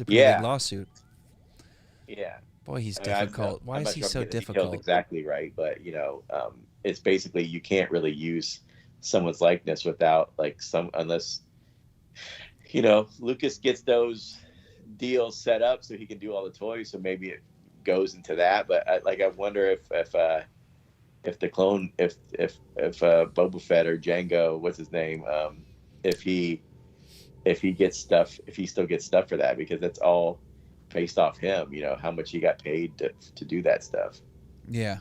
B: big lawsuit.
C: Yeah.
B: Boy, he's difficult. Why is he so difficult?
C: Exactly right, but it's basically you can't really use someone's likeness without unless Lucas gets those deals set up so he can do all the toys. So maybe it goes into that. But I wonder if the clone, if Boba Fett or Jango, what's his name, if he gets stuff, if he still gets stuff for that, because that's all based off him, how much he got paid to do that stuff.
B: Yeah.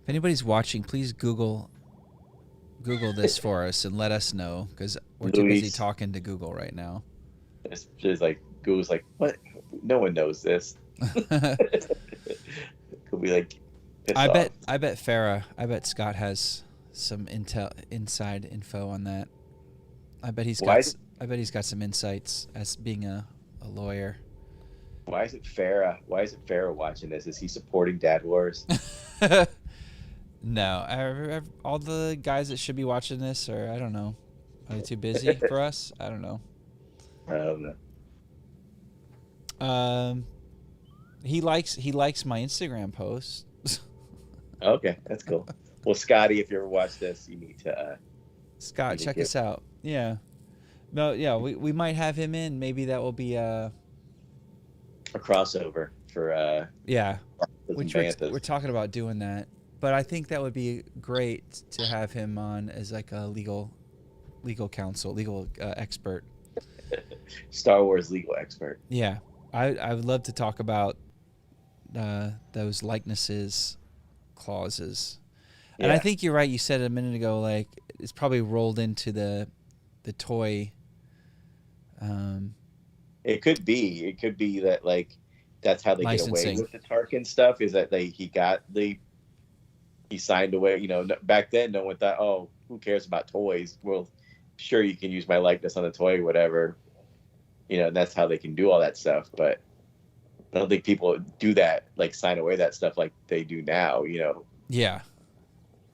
B: If anybody's watching, please Google this for us and let us know, because we're too busy talking to Google right now.
C: It's just like Google's like, what? No one knows this. Could be like,
B: I bet Scott has some inside info on that. I bet he's got some insights as being a lawyer.
C: Why is it Farrah watching this? Is he supporting Dad Wars?
B: No, all the guys that should be watching this I don't know. Are they too busy for us? I don't know.
C: I don't know.
B: He likes my Instagram posts.
C: Okay, that's cool. Well, Scotty, if you ever watch this, you need to.
B: Scott, check
C: give
B: us out. Yeah. No, yeah, we might have him in. Maybe that will be
C: a crossover for
B: yeah.
C: some
B: Which
C: banthas.
B: we're talking about doing that. But I think that would be great to have him on as like a legal counsel, legal expert.
C: Star Wars legal expert.
B: Yeah. I would love to talk about those likenesses clauses. And I think you're right. You said it a minute ago, like it's probably rolled into the toy.
C: It could be. It could be that like that's how they
B: Licensing.
C: get away with the Tarkin stuff. Is that he signed away. You know, back then no one thought, oh, who cares about toys? Well, sure, you can use my likeness on the toy, whatever. You know, and that's how they can do all that stuff. But I don't think people do that, like sign away that stuff like they do now. You know.
B: Yeah.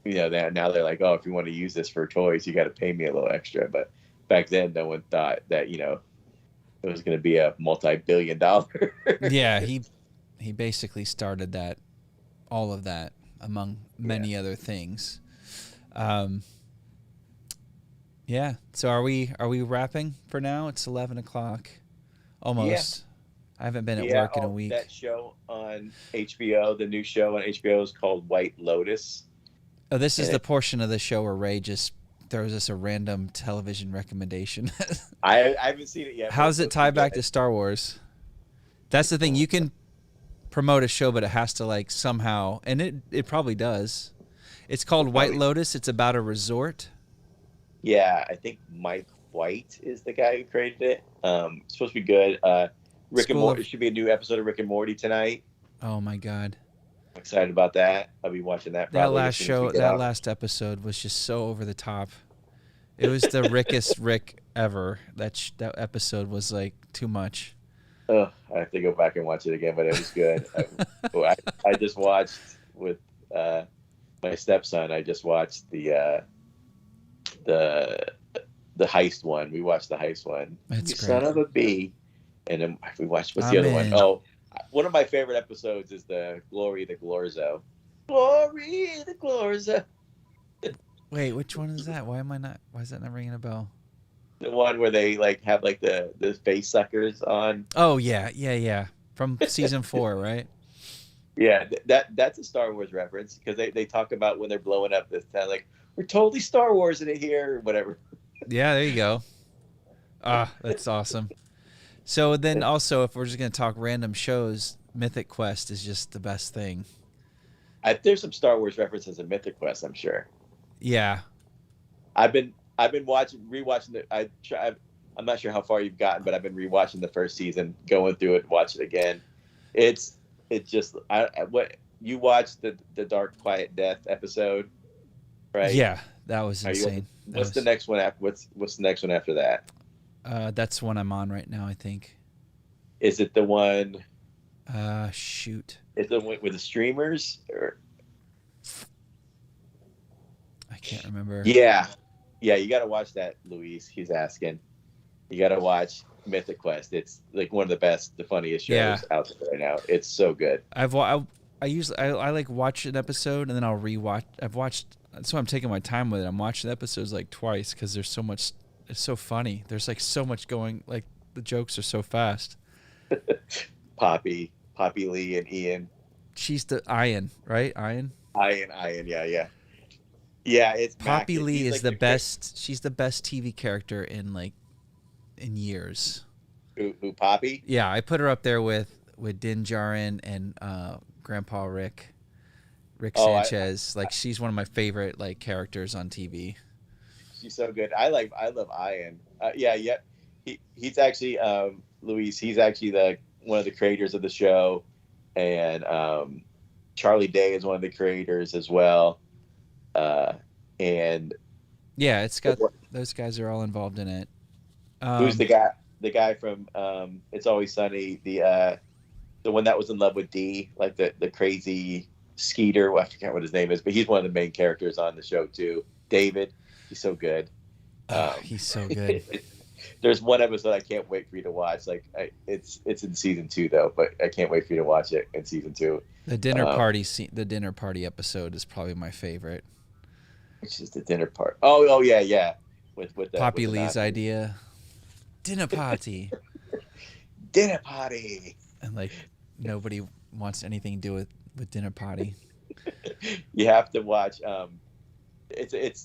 C: You know, now they're like, oh, if you want to use this for toys, you got to pay me a little extra. But back then, no one thought that, you know, it was going to be a multi-billion-dollar.
B: Yeah, he basically started that, all of that, among many other things. Yeah. So are we wrapping for now? It's 11 o'clock, almost. I haven't been at work in a week.
C: That show on HBO, the new show on HBO is called White Lotus.
B: Oh, this is the portion of the show where Ray just throws us a random television recommendation.
C: I haven't seen it yet.
B: How does it tie back to Star Wars? That's the thing. You can promote a show, but it has to like somehow, and it probably does. It's called White Lotus. It's about a resort.
C: Yeah, I think Mike White is the guy who created it. It's supposed to be good. Rick and Morty. It should be a new episode of Rick and Morty tonight.
B: Oh my God.
C: I'm excited about that. I'll be watching that.
B: That last episode was just so over the top. It was the Rickest Rick ever. That episode was like too much.
C: Oh, I have to go back and watch it again, but it was good. I just watched with my stepson. I just watched the heist one. We watched the heist one.
B: That's great.
C: Son of a bee. And then we watched what's the other one? Oh, one of my favorite episodes is the Glory the Glorzo. Glory the Glorzo.
B: Wait, which one is that? Why is that not ringing a bell?
C: The one where they like have like the face suckers on.
B: Oh yeah. From season 4, right?
C: Yeah, that's a Star Wars reference because they talk about when they're blowing up this town, like we're totally Star Wars in it here, or whatever.
B: Yeah, there you go. That's awesome. So then also, if we're just going to talk random shows, Mythic Quest is just the best thing.
C: There's some Star Wars references in Mythic Quest, I'm sure.
B: Yeah.
C: I've been rewatching it. I'm not sure how far you've gotten, but I've been rewatching the first season, going through it, watch it again. It's just what you watched the Dark Quiet Death episode, right?
B: Yeah, that was insane.
C: What's the next one? What's the next one after that?
B: That's the one I'm on right now, I think.
C: Is it the one?
B: Shoot.
C: Is it the one with the streamers? Or
B: I can't remember.
C: Yeah, you got to watch that, Luis. He's asking. You got to watch Mythic Quest. It's like one of the funniest shows out there right now. It's so good.
B: I like watch an episode and then I'll rewatch. That's why I'm taking my time with it. I'm watching the episodes like twice because there's so much. It's so funny. There's like so much going. Like the jokes are so fast.
C: Poppy Lee, and Ian.
B: She's the Ian, right? Ian.
C: Yeah. Yeah, it's
B: Poppy Lee is like the best. She's the best TV character in years.
C: Who Poppy?
B: Yeah, I put her up there with Din Djarin and Grandpa Rick Sanchez. She's one of my favorite characters on TV.
C: She's so good. I love Ian. Yeah. He's actually Luis. He's actually one of the creators of the show, and Charlie Day is one of the creators as well. And
B: yeah, it's got those guys are all involved in it.
C: Who's the guy? The guy from It's Always Sunny, the one that was in love with Dee, like the crazy Skeeter. Well, I forget what his name is, but he's one of the main characters on the show too. David, he's so good.
B: He's so good.
C: There's one episode I can't wait for you to watch. Like it's in season 2 though, but I can't wait for you to watch it in season 2.
B: The dinner party the dinner party episode is probably my favorite.
C: Which is the dinner part. Oh yeah. With
B: Poppy
C: with the
B: Lee's
C: Nazis.
B: idea. Dinner party.
C: Dinner party.
B: And like nobody wants anything to do with dinner party.
C: You have to watch. It's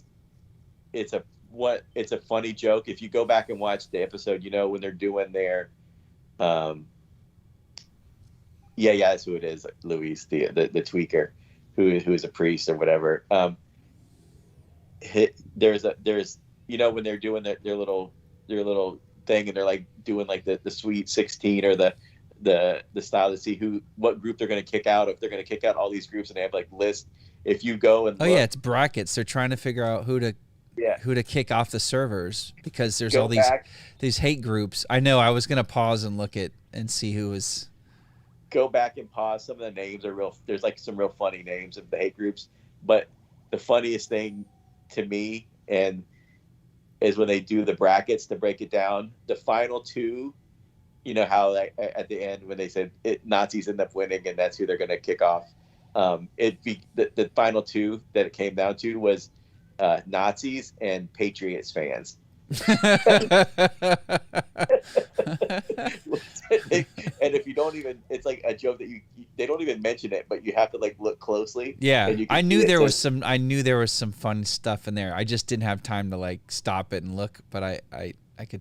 C: a funny joke. If you go back and watch the episode, you know when they're doing their, that's who it is, like Luis, the tweaker, who is a priest or whatever. There's when they're doing their little thing and they're like doing like the Sweet 16 or the style to see what group they're going to kick out. If they're going to kick out all these groups and they have like lists. If you go and
B: it's brackets. They're trying to figure out who to kick off the servers because there's all these hate groups. I know. I was gonna pause and look at and see who was.
C: Go back and pause. Some of the names are real. There's like some real funny names of the hate groups, but the funniest thing to me is when they do the brackets to break it down. The final two, you know how like at the end when they said Nazis end up winning and that's who they're gonna kick off. The final two that it came down to was Nazis and Patriots fans. And if you don't even, it's like a joke that they don't even mention it, but you have to like look closely.
B: Yeah, I knew there was some fun stuff in there. I just didn't have time to like stop it and look, but I could.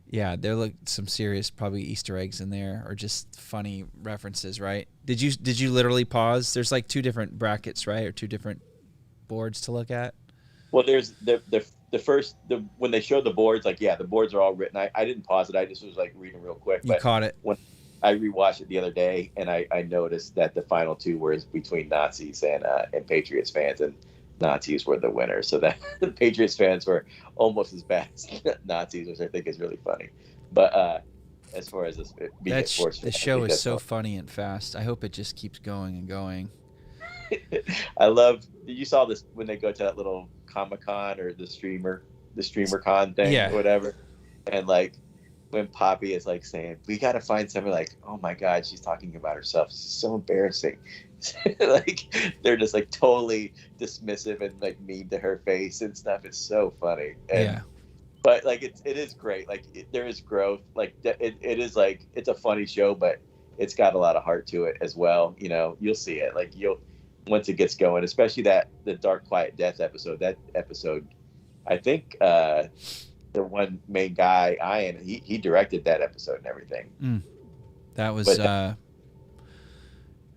B: Yeah, there looked some serious probably Easter eggs in there or just funny references, right? Did you literally pause? There's like 2 different brackets, right? Or 2 different boards to look at?
C: Well, there's the first when they showed the boards, like the boards are all written. I didn't pause it. I just was like reading real quick.
B: You caught it.
C: When I rewatched it the other day and I noticed that the final 2 were between Nazis and Patriots fans, and Nazis were the winners. So that the Patriots fans were almost as bad as Nazis, which I think is really funny. But as far as being a sports fan,
B: the show is so funny and fast. I hope it just keeps going and going.
C: I love. You saw this when they go to that little Comic-Con or the streamer con thing, or whatever, and like when Poppy is like saying, "We got to find somebody," like, "Oh my God, she's talking about herself. This is so embarrassing." Like they're just like totally dismissive and like mean to her face and stuff. It's so funny. And, but like it is great. Like there is growth. Like it is like it's a funny show, but it's got a lot of heart to it as well. You know, you'll see it. Like once it gets going, especially the Dark Quiet Death episode. That episode, I think the one main guy, Ian, he directed that episode and everything.
B: That was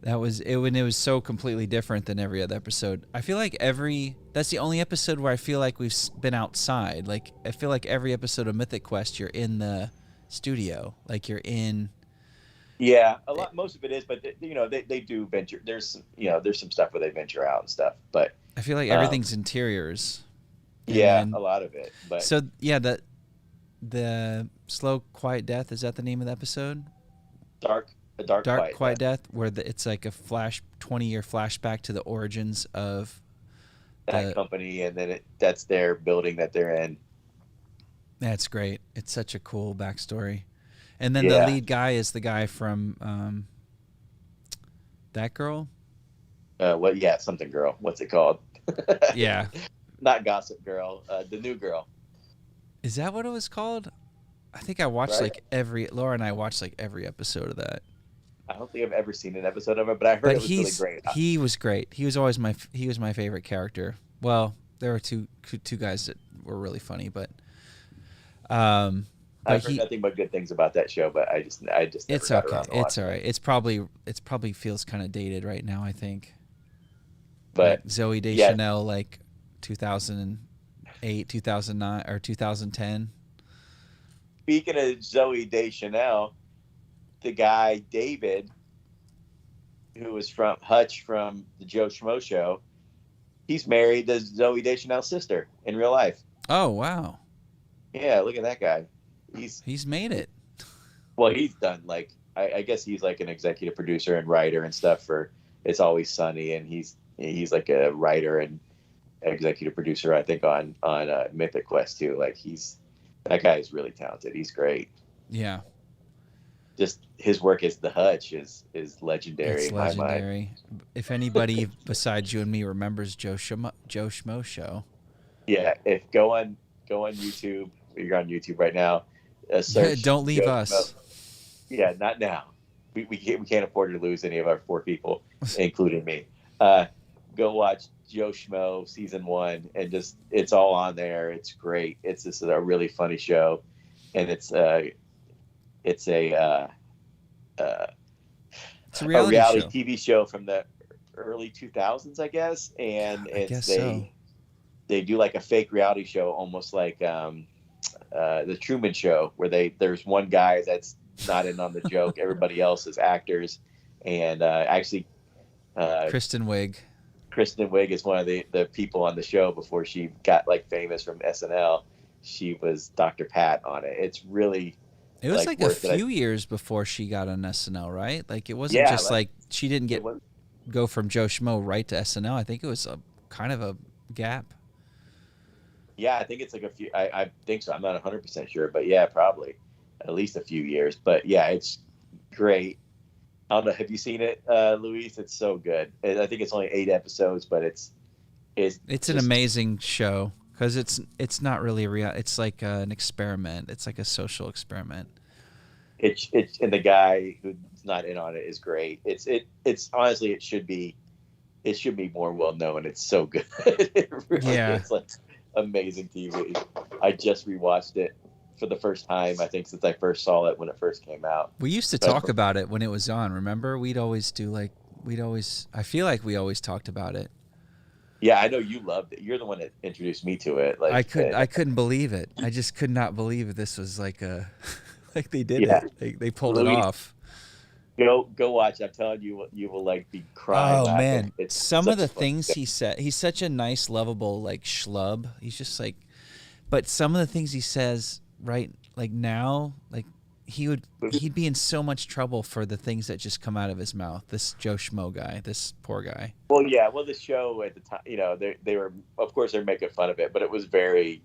B: that was it when it was so completely different than every other episode. I feel like that's the only episode where I feel like we've been outside. Like I feel like every episode of Mythic Quest, you're in the studio, like you're in.
C: Yeah, most of it is, but they do venture. There's some stuff where they venture out and stuff, but
B: I feel like everything's interiors.
C: Yeah, a lot of it. But
B: so the Slow Quiet Death, is that the name of the episode?
C: Dark Quiet
B: Death, where it's like a 20-year flashback to the origins of
C: that company, and then that's their building that they're in.
B: That's great. It's such a cool backstory. And then the lead guy is the guy from That Girl?
C: Something Girl. What's it called?
B: Yeah.
C: Not Gossip Girl. The New Girl.
B: Is that what it was called? I think I watched Laura and I watched like every episode of that.
C: I don't think I've ever seen an episode of it, but I heard it was really great.
B: He was great. He was always my favorite character. Well, there were two guys that were really funny, but
C: I've heard nothing but good things about that show, but I just
B: it's okay. It's all right. It's probably feels kind of dated right now, I think.
C: But
B: like Zooey Deschanel, like 2008, 2009, or 2010.
C: Speaking of Zooey Deschanel, the guy David, who was from Hutch from the Joe Schmo Show, he's married to Zooey Deschanel's sister in real life.
B: Oh wow!
C: Yeah, look at that guy.
B: He's made it.
C: Well, he's done like I guess he's like an executive producer and writer and stuff for It's Always Sunny, and he's like a writer and executive producer, I think, on Mythic Quest too. Like That guy is really talented. He's great.
B: Yeah,
C: Just his work as the Hutch is legendary
B: it's
C: in my mind.
B: legendary. If anybody besides you and me remembers Joe Schmo show,
C: Yeah, if go on YouTube. You're on YouTube right now. Search.
B: don't leave
C: Joe
B: us.
C: Schmo. Yeah, not now. We can't afford to lose any of our 4 people, including me. Go watch Joe Schmo season 1, and just it's all on there. It's great. It's just a really funny show, and it's a reality
B: show.
C: TV show from the early 2000s, I guess. And they do like a fake reality show, almost like the Truman Show, where there's one guy that's not in on the joke. Everybody else is actors, and actually,
B: Kristen Wiig.
C: Kristen Wiig is one of the people on the show before she got like famous from SNL. She was Dr. Pat on it. It's really.
B: It was like a few years before she got on SNL, right? Like it wasn't just like she didn't go from Joe Schmo right to SNL. I think it was a kind of a gap.
C: Yeah, I think it's like a few. I think so. I'm not 100% sure, but yeah, probably at least a few years. But yeah, it's great. I don't know. Have you seen it, Luis? It's so good. I think it's only 8 episodes, but it's
B: an amazing show. Because it's not really real. It's like an experiment. It's like a social experiment.
C: It's and the guy who's not in on it is great. It's honestly it should be more well known. It's so good. It really is like amazing TV. I just rewatched it for the first time, I think, since I first saw it when it first came out.
B: We used to talk about it when it was on. Remember, I feel like we always talked about it.
C: Yeah, I know you loved it. You're the one that introduced me to it. Like
B: I couldn't believe it. I just could not believe this was like like they did it. They pulled it off.
C: Go watch. I'm telling you, you will like be crying.
B: Oh man, some of the things he said. He's such a nice, lovable like schlub. He's just like, but some of the things he says right like now, like he'd be in so much trouble for the things that just come out of his mouth. This Joe Schmo guy, this poor guy.
C: Well, yeah. Well, the show at the time, they were, of course, they're making fun of it, but it was very,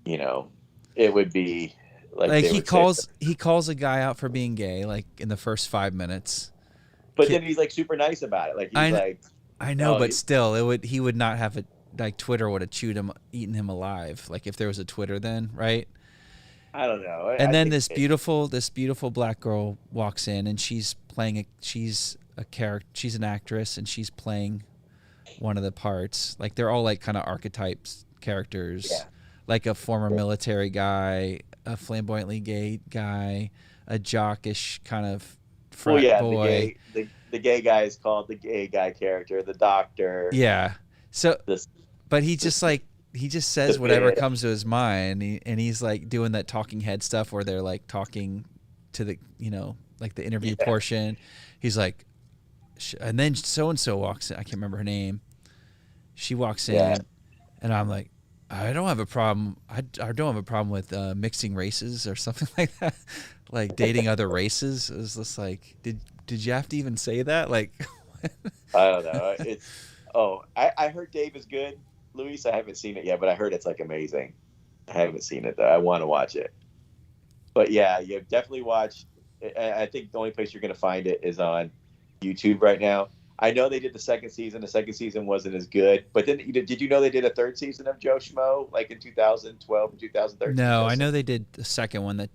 C: it would be like
B: he calls a guy out for being gay, like in the first 5 minutes.
C: But then he's like super nice about it. Like he's
B: I know, but still, he would not have it. Like Twitter would have eaten him alive. Like if there was a Twitter then, right?
C: I don't know.
B: And then this beautiful black girl walks in, and she's a character. She's an actress, and she's playing one of the parts. Like they're all like kind of archetypes characters, like a former military guy, a flamboyantly gay guy, a jockish kind of frat boy.
C: The gay guy is called the gay guy character, the doctor.
B: Yeah. So, but he just says whatever comes to his mind, and he's like doing that talking head stuff where they're like talking to the, like the interview portion. He's like, and then so-and-so walks in. I can't remember her name. She walks in, and I'm like, I don't have a problem. I don't have a problem with mixing races or something like that, like dating other races. It was just like, did you have to even say that? Like,
C: I don't know. I heard Dave is good. Luis, I haven't seen it yet, but I heard it's like amazing. I haven't seen it though. I want to watch it. But yeah, you definitely watch. I think the only place you're going to find it is on YouTube right now. I know they did the second season. The second season wasn't as good. But then, did you know they did a third season of Joe Schmo, like in 2012 and 2013?
B: No, I know they did the second one that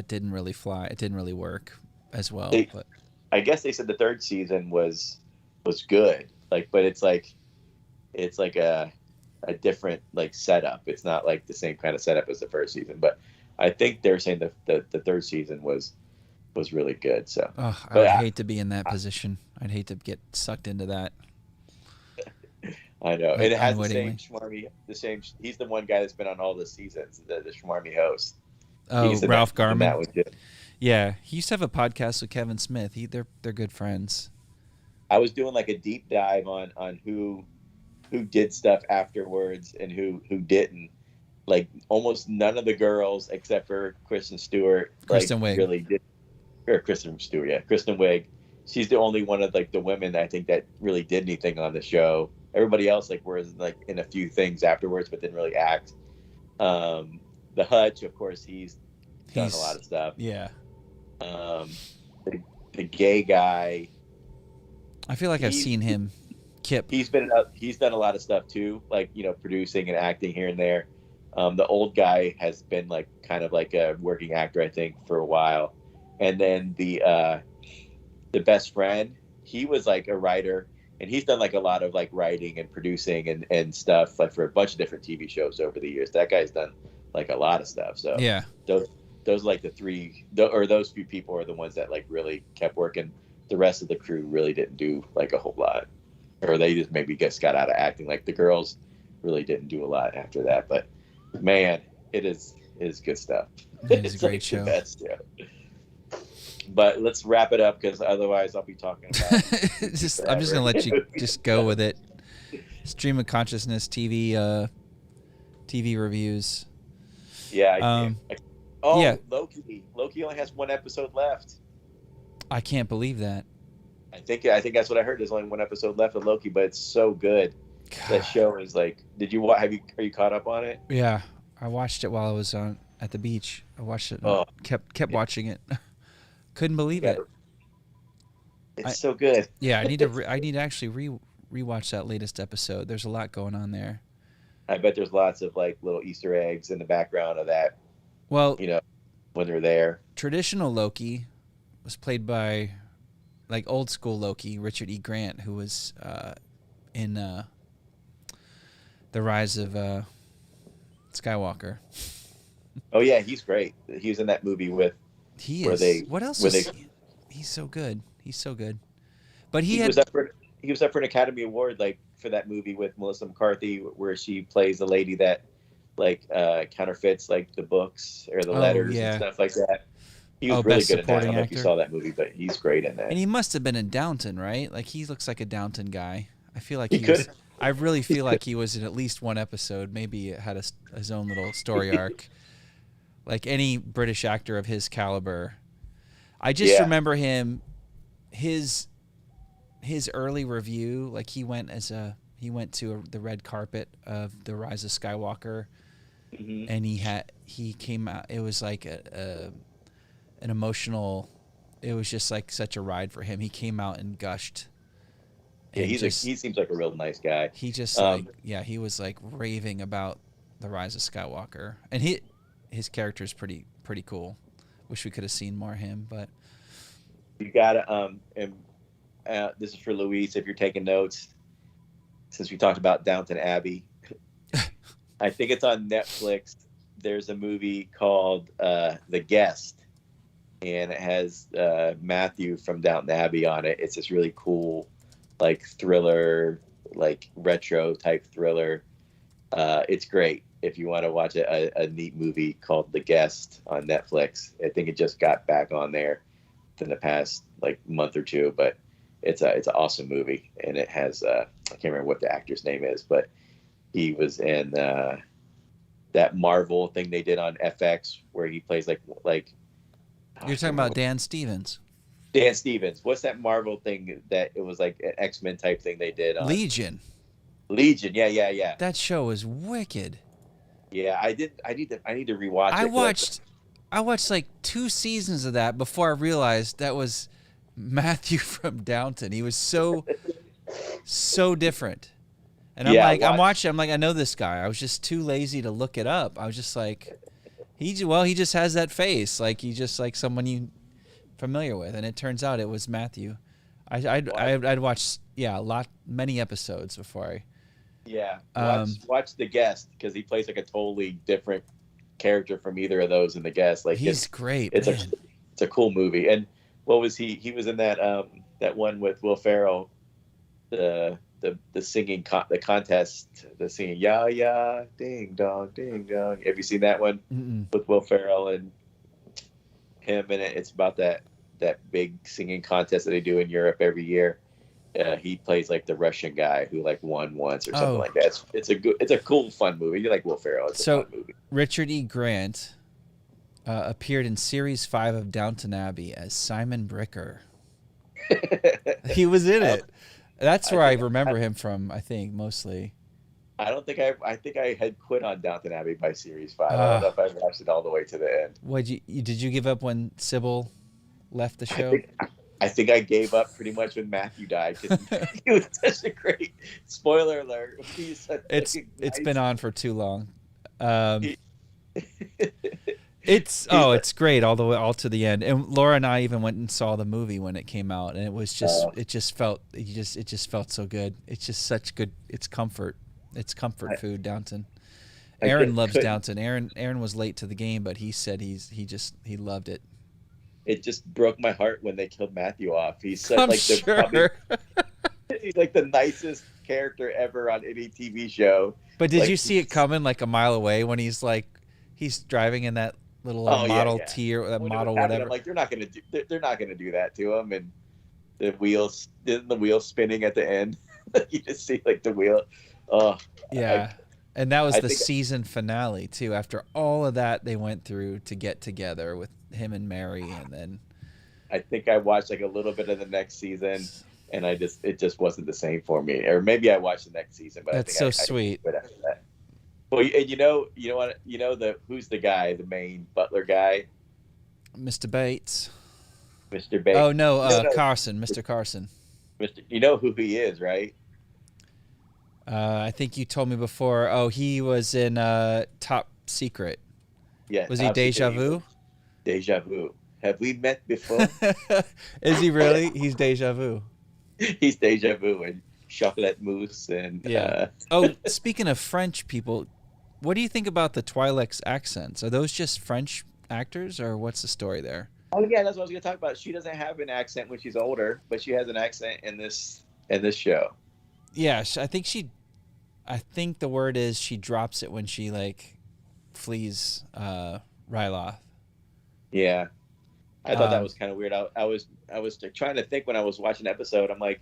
B: didn't really fly. It didn't really work as well. But
C: I guess they said the third season was good. Like, but it's like a different like setup. It's not like the same kind of setup as the first season. But I think they're saying the third season was really good. So
B: I would hate to be in that position. I'd hate to get sucked into that.
C: I know. And it has the same schmarmy. He's the one guy that's been on all the seasons. The schmarmy host.
B: Oh, Ralph Garman. Yeah, he used to have a podcast with Kevin Smith. They're good friends.
C: I was doing like a deep dive on who did stuff afterwards and who didn't. Like almost none of the girls except for Kristen Stewart.
B: Kristen Wiig
C: really did. Or Kristen Stewart, yeah. Kristen Wiig. She's the only one of like the women I think that really did anything on the show. Everybody else like was like in a few things afterwards, but didn't really act. the Hutch, of course, he's done
B: He's
C: a lot of stuff.
B: yeah.
C: Um, the gay guy,
B: I feel like I've
C: he's
B: seen him. Kip.
C: he's done a lot of stuff too, like producing and acting here and there. The old guy has been like kind of like a working actor, I think, for a while. And then the best friend, he was like a writer, and he's done like a lot of like writing and producing and stuff like for a bunch of different TV shows over the years. That guy's done like a lot of stuff. So
B: Yeah.
C: those like the three, or those few people are the ones that like really kept working. The rest of the crew really didn't do like a whole lot, or they just maybe just got out of acting. Like the girls really didn't do a lot after that. But man, it is good stuff.
B: It is a
C: It's
B: great
C: like
B: show.
C: the best show. But let's wrap it up because otherwise I'll be talking about
B: I'm just gonna let you just go with it. Stream of consciousness TV reviews.
C: Yeah.
B: Yeah.
C: Loki only has one episode left.
B: I can't believe that.
C: I think that's what I heard. There's only one episode left of Loki, but it's so good. That
B: God.
C: show is like. Did you are you caught up on it?
B: Yeah, I watched it while I was at the beach. I watched it. And
C: Oh.
B: kept watching it. Couldn't believe it.
C: It's so good.
B: Yeah, I need to actually rewatch that latest episode. There's a lot going on there.
C: I bet there's lots of like little Easter eggs in the background of that.
B: Well,
C: When they're there.
B: traditional Loki was played by, like old school Loki, Richard E. Grant, who was in The Rise of Skywalker.
C: Oh yeah, he's great. He was in that movie with.
B: He
C: Where
B: is.
C: they-
B: What else?
C: where
B: He's so good. He's so good. But
C: He
B: had
C: was up for an Academy Award like for that movie with Melissa McCarthy where she plays the lady that like counterfeits like the books or the letters
B: yeah.
C: and stuff like that. He was
B: Oh,
C: really
B: best
C: good in that. I don't
B: supporting
C: know if you
B: actor.
C: saw that movie, but he's great in that.
B: And he must have been in Downton, right? Like he looks like a Downton guy. I feel like
C: He
B: he was.
C: could.
B: I really feel like he was in at least one episode. Maybe it had his own little story arc. Like any British actor of his caliber. I just
C: Yeah.
B: remember him, his early review. Like he went to the red carpet of The Rise of Skywalker,
C: Mhm.
B: and he came out. It was like an emotional. It was just like such a ride for him. He came out and gushed.
C: Yeah,
B: And
C: he seems like a real nice guy.
B: he just he was like raving about The Rise of Skywalker, and his character is pretty cool. Wish we could have seen more of him, but
C: You gotta and this is for Luis if you're taking notes. Since we talked about Downton Abbey, I think it's on Netflix. There's a movie called The Guest, and it has Matthew from Downton Abbey on it. It's this really cool, like thriller, like retro type thriller. It's great if you want to watch a neat movie called The Guest on Netflix. I think it just got back on there in the past like month or two, but it's an awesome movie, and it has I can't remember what the actor's name is, but he was in that Marvel thing they did on FX where he plays like
B: you're talking about Dan Stevens.
C: Dan Stevens. What's that Marvel thing that it was like an X-Men type thing they did on
B: Legion.
C: Legion? Yeah.
B: That show is wicked.
C: Yeah, I need to rewatch it.
B: I watched like 2 seasons of that before I realized that was Matthew from Downton. He was so different. And I'm
C: Yeah,
B: I'm watching. I'm like, I know this guy. I was just too lazy to look it up. I was just like, he just has that face. Like he's just like someone you familiar with. And it turns out it was Matthew. I'd watched many episodes before
C: Watch The Guest because he plays like a totally different character from either of those in The Guest. Like
B: he's great.
C: It's
B: man.
C: a cool movie. And what was he? He was in that that one with Will Ferrell, the singing the contest, the singing ya ding dong. Have you seen that one with Will Ferrell and him in it? It's about that big singing contest that they do in Europe every year. He plays like the Russian guy who like won once or something like that. It's a cool, fun movie. You like Will Ferrell? It's a fun movie.
B: Richard E. Grant appeared in Series 5 of Downton Abbey as Simon Bricker. He was in it. That's where I remember him from, I think, mostly.
C: I don't think I think I had quit on Downton Abbey by series 5. I don't know
B: Ah,
C: if I watched it all the way to the end.
B: did you give up when Sybil left the
C: I
B: show?
C: think I think I gave up pretty much when Matthew died because he was such a great spoiler alert. He's such
B: It's
C: a
B: it's
C: nice,
B: been on for too long. Um,
C: he-
B: it's
C: he's like,
B: it's great all the way all to the end. And Laura and I even went and saw the movie when it came out, and it was just
C: uh,
B: it just felt it just felt so good. It's just such good. It's comfort. It's comfort
C: I,
B: food. Downton.
C: I
B: Aaron loves
C: couldn't.
B: Downton. Aaron was late to the game, but he said he loved it.
C: It just broke my heart when they killed Matthew off. He's such
B: I'm
C: like the probably
B: sure.
C: he's like the nicest character ever on any TV show.
B: But did
C: Like
B: you see it coming like a mile away when he's driving in in that little
C: oh yeah,
B: Model
C: yeah.
B: T or that
C: When it
B: Model
C: was happening,
B: whatever?
C: I'm like they're not gonna do that to him, and the wheels spinning at the end. You just see like the wheel. Oh,
B: Yeah. And that was
C: I
B: the
C: think
B: season finale too. After all of that they went through to get together with him and Mary, and then
C: I think I watched like a little bit of the next season, and it just wasn't the same for me. Or maybe I watched the next season, but
B: that's
C: I
B: so
C: think I
B: sweet.
C: quit after that. Well, and you know what, who's the guy, the main butler guy,
B: Mr. Bates.
C: Mr. Bates.
B: Oh no,
C: No,
B: Carson, Mr. Carson.
C: Mr. You know who he is, right?
B: I think you told me before. Oh, he was in Top Secret.
C: Yeah.
B: Was he
C: Top Secret
B: Deja
C: Eagle.
B: Vu?
C: Deja Vu. Have we met before?
B: Is he really? He's Deja Vu.
C: He's Deja Vu and Chocolate Mousse and
B: Yeah. Oh, speaking of French people, what do you think about the Twi'lek's accents? Are those just French actors, or what's the story there?
C: oh yeah, that's what I was gonna talk about. She doesn't have an accent when she's older, but she has an accent in this show.
B: Yeah, I think the word is she drops it when she like flees Ryloth.
C: Yeah. I thought that
B: Um,
C: was kind of weird. I was trying to think when I was watching the episode. I'm like,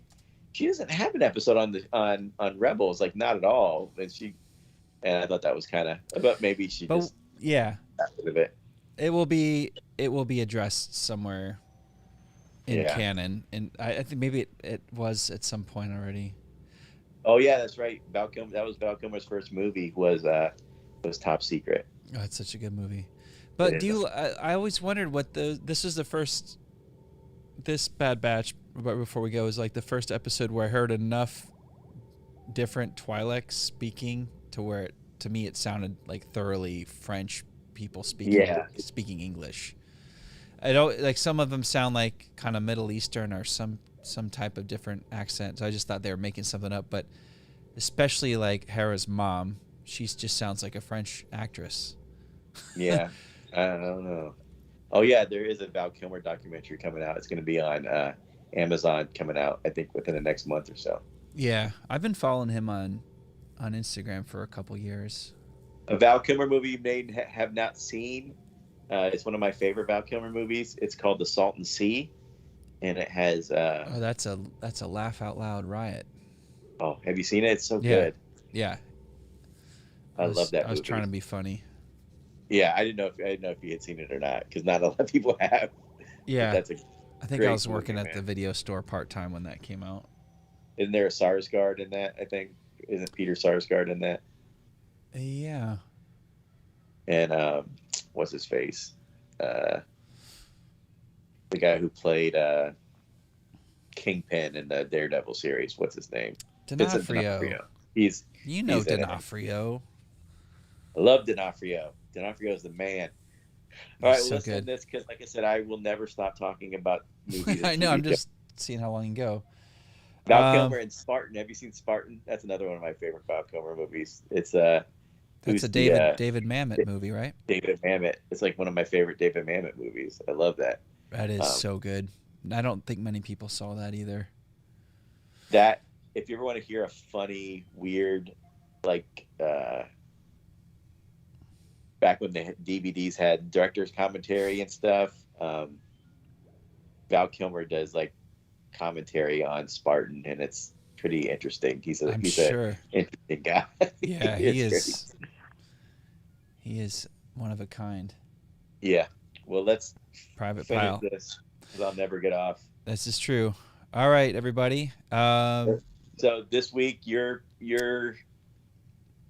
C: she doesn't have an episode on Rebels, like not at all. And I thought that was kind of, but maybe she
B: But
C: just
B: yeah,
C: got rid of it.
B: it will be addressed somewhere in
C: Yeah.
B: canon, and I think maybe it was at some point already.
C: Oh yeah, that's right. That was Val Kilmer's first movie was Top Secret.
B: Oh, it's such a good movie. But
C: It
B: do
C: is.
B: you? I always wondered what this is the first. This Bad Batch, but before we go, is like the first episode where I heard enough different Twi'leks speaking to where to me it sounded like thoroughly French people speaking
C: Yeah.
B: speaking English. I don't like some of them sound like kind of Middle Eastern or some type of different accent. So I just thought they were making something up, but especially like Hera's mom, she just sounds like a French actress.
C: Yeah, I don't know. Oh yeah, there is a Val Kilmer documentary coming out. It's going to be on Amazon coming out, I think, within the next month or so.
B: Yeah, I've been following him on Instagram for a couple years.
C: A Val Kilmer movie you may have not seen. It's one of my favorite Val Kilmer movies. It's called The Salton Sea, and it has.
B: Oh, that's a laugh out loud riot.
C: Oh, have you seen it? It's so
B: Yeah.
C: good.
B: Yeah,
C: I love that
B: I was
C: movie.
B: trying to be funny.
C: Yeah, I didn't know if you had seen it or not, because not a lot of people have.
B: Yeah,
C: That's
B: I think I
C: great
B: was working
C: movie,
B: at the
C: man.
B: video store part time when that came out.
C: Isn't there a Sarsgaard in that? I think isn't Peter Sarsgaard in that?
B: Yeah.
C: And what's his face? The guy who played Kingpin in the Daredevil series. What's his name? Vincent
B: D'Onofrio.
C: He's
B: You know
C: he's in it.
B: D'Onofrio.
C: I love D'Onofrio. D'Onofrio is the man. All right,
B: He's so
C: well, let's
B: good.
C: end this because, like I said, I will never stop talking about movies. and
B: I know.
C: TV
B: I'm
C: shows.
B: just seeing how long you go.
C: Val
B: um,
C: Kilmer and Spartan. Have you seen Spartan? That's another one of my favorite Val Kilmer movies. It's
B: That's
C: who's
B: a
C: the,
B: David Mamet movie, right?
C: David Mamet. It's like one of my favorite David Mamet movies. I love that.
B: That is
C: Um,
B: so good. I don't think many people saw that either.
C: That if you ever want to hear a funny, weird, like back when the DVDs had director's commentary and stuff, Val Kilmer does like commentary on Spartan, and it's pretty interesting. He's
B: I'm
C: a
B: sure.
C: interesting guy.
B: Yeah,
C: It's
B: he
C: great.
B: is. He is one of a kind.
C: Yeah. Well, let's
B: Private
C: finish
B: Pile.
C: this because I'll never get off.
B: This is true. All right, everybody.
C: So this week, your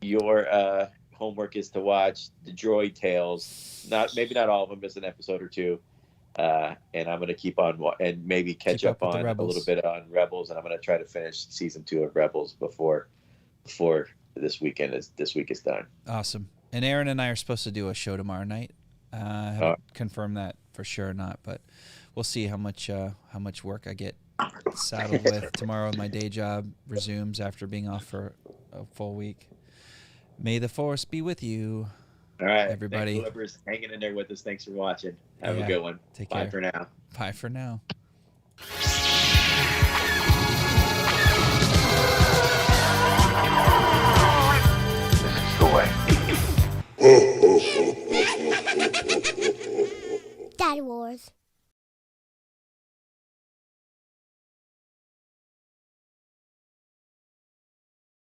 C: your homework is to watch the Droid Tales. Maybe not all of them, just an episode or two. And I'm gonna keep on and maybe catch
B: Keep up
C: up
B: with the
C: on a
B: Rebels.
C: little bit on Rebels, and I'm gonna try to finish season 2 of Rebels before this week is done.
B: Awesome. And Aaron and I are supposed to do a show tomorrow night. I haven't confirmed that for sure or not, but we'll see how much work I get saddled with tomorrow. When my day job resumes after being off for a full week. May the force be with you.
C: All right,
B: everybody.
C: Thanks, whoever's hanging in there with us, thanks for watching. Have
B: Yeah,
C: a good one.
B: take
C: Bye
B: care.
C: for now.
B: Bye for now.
D: Daddy Wars.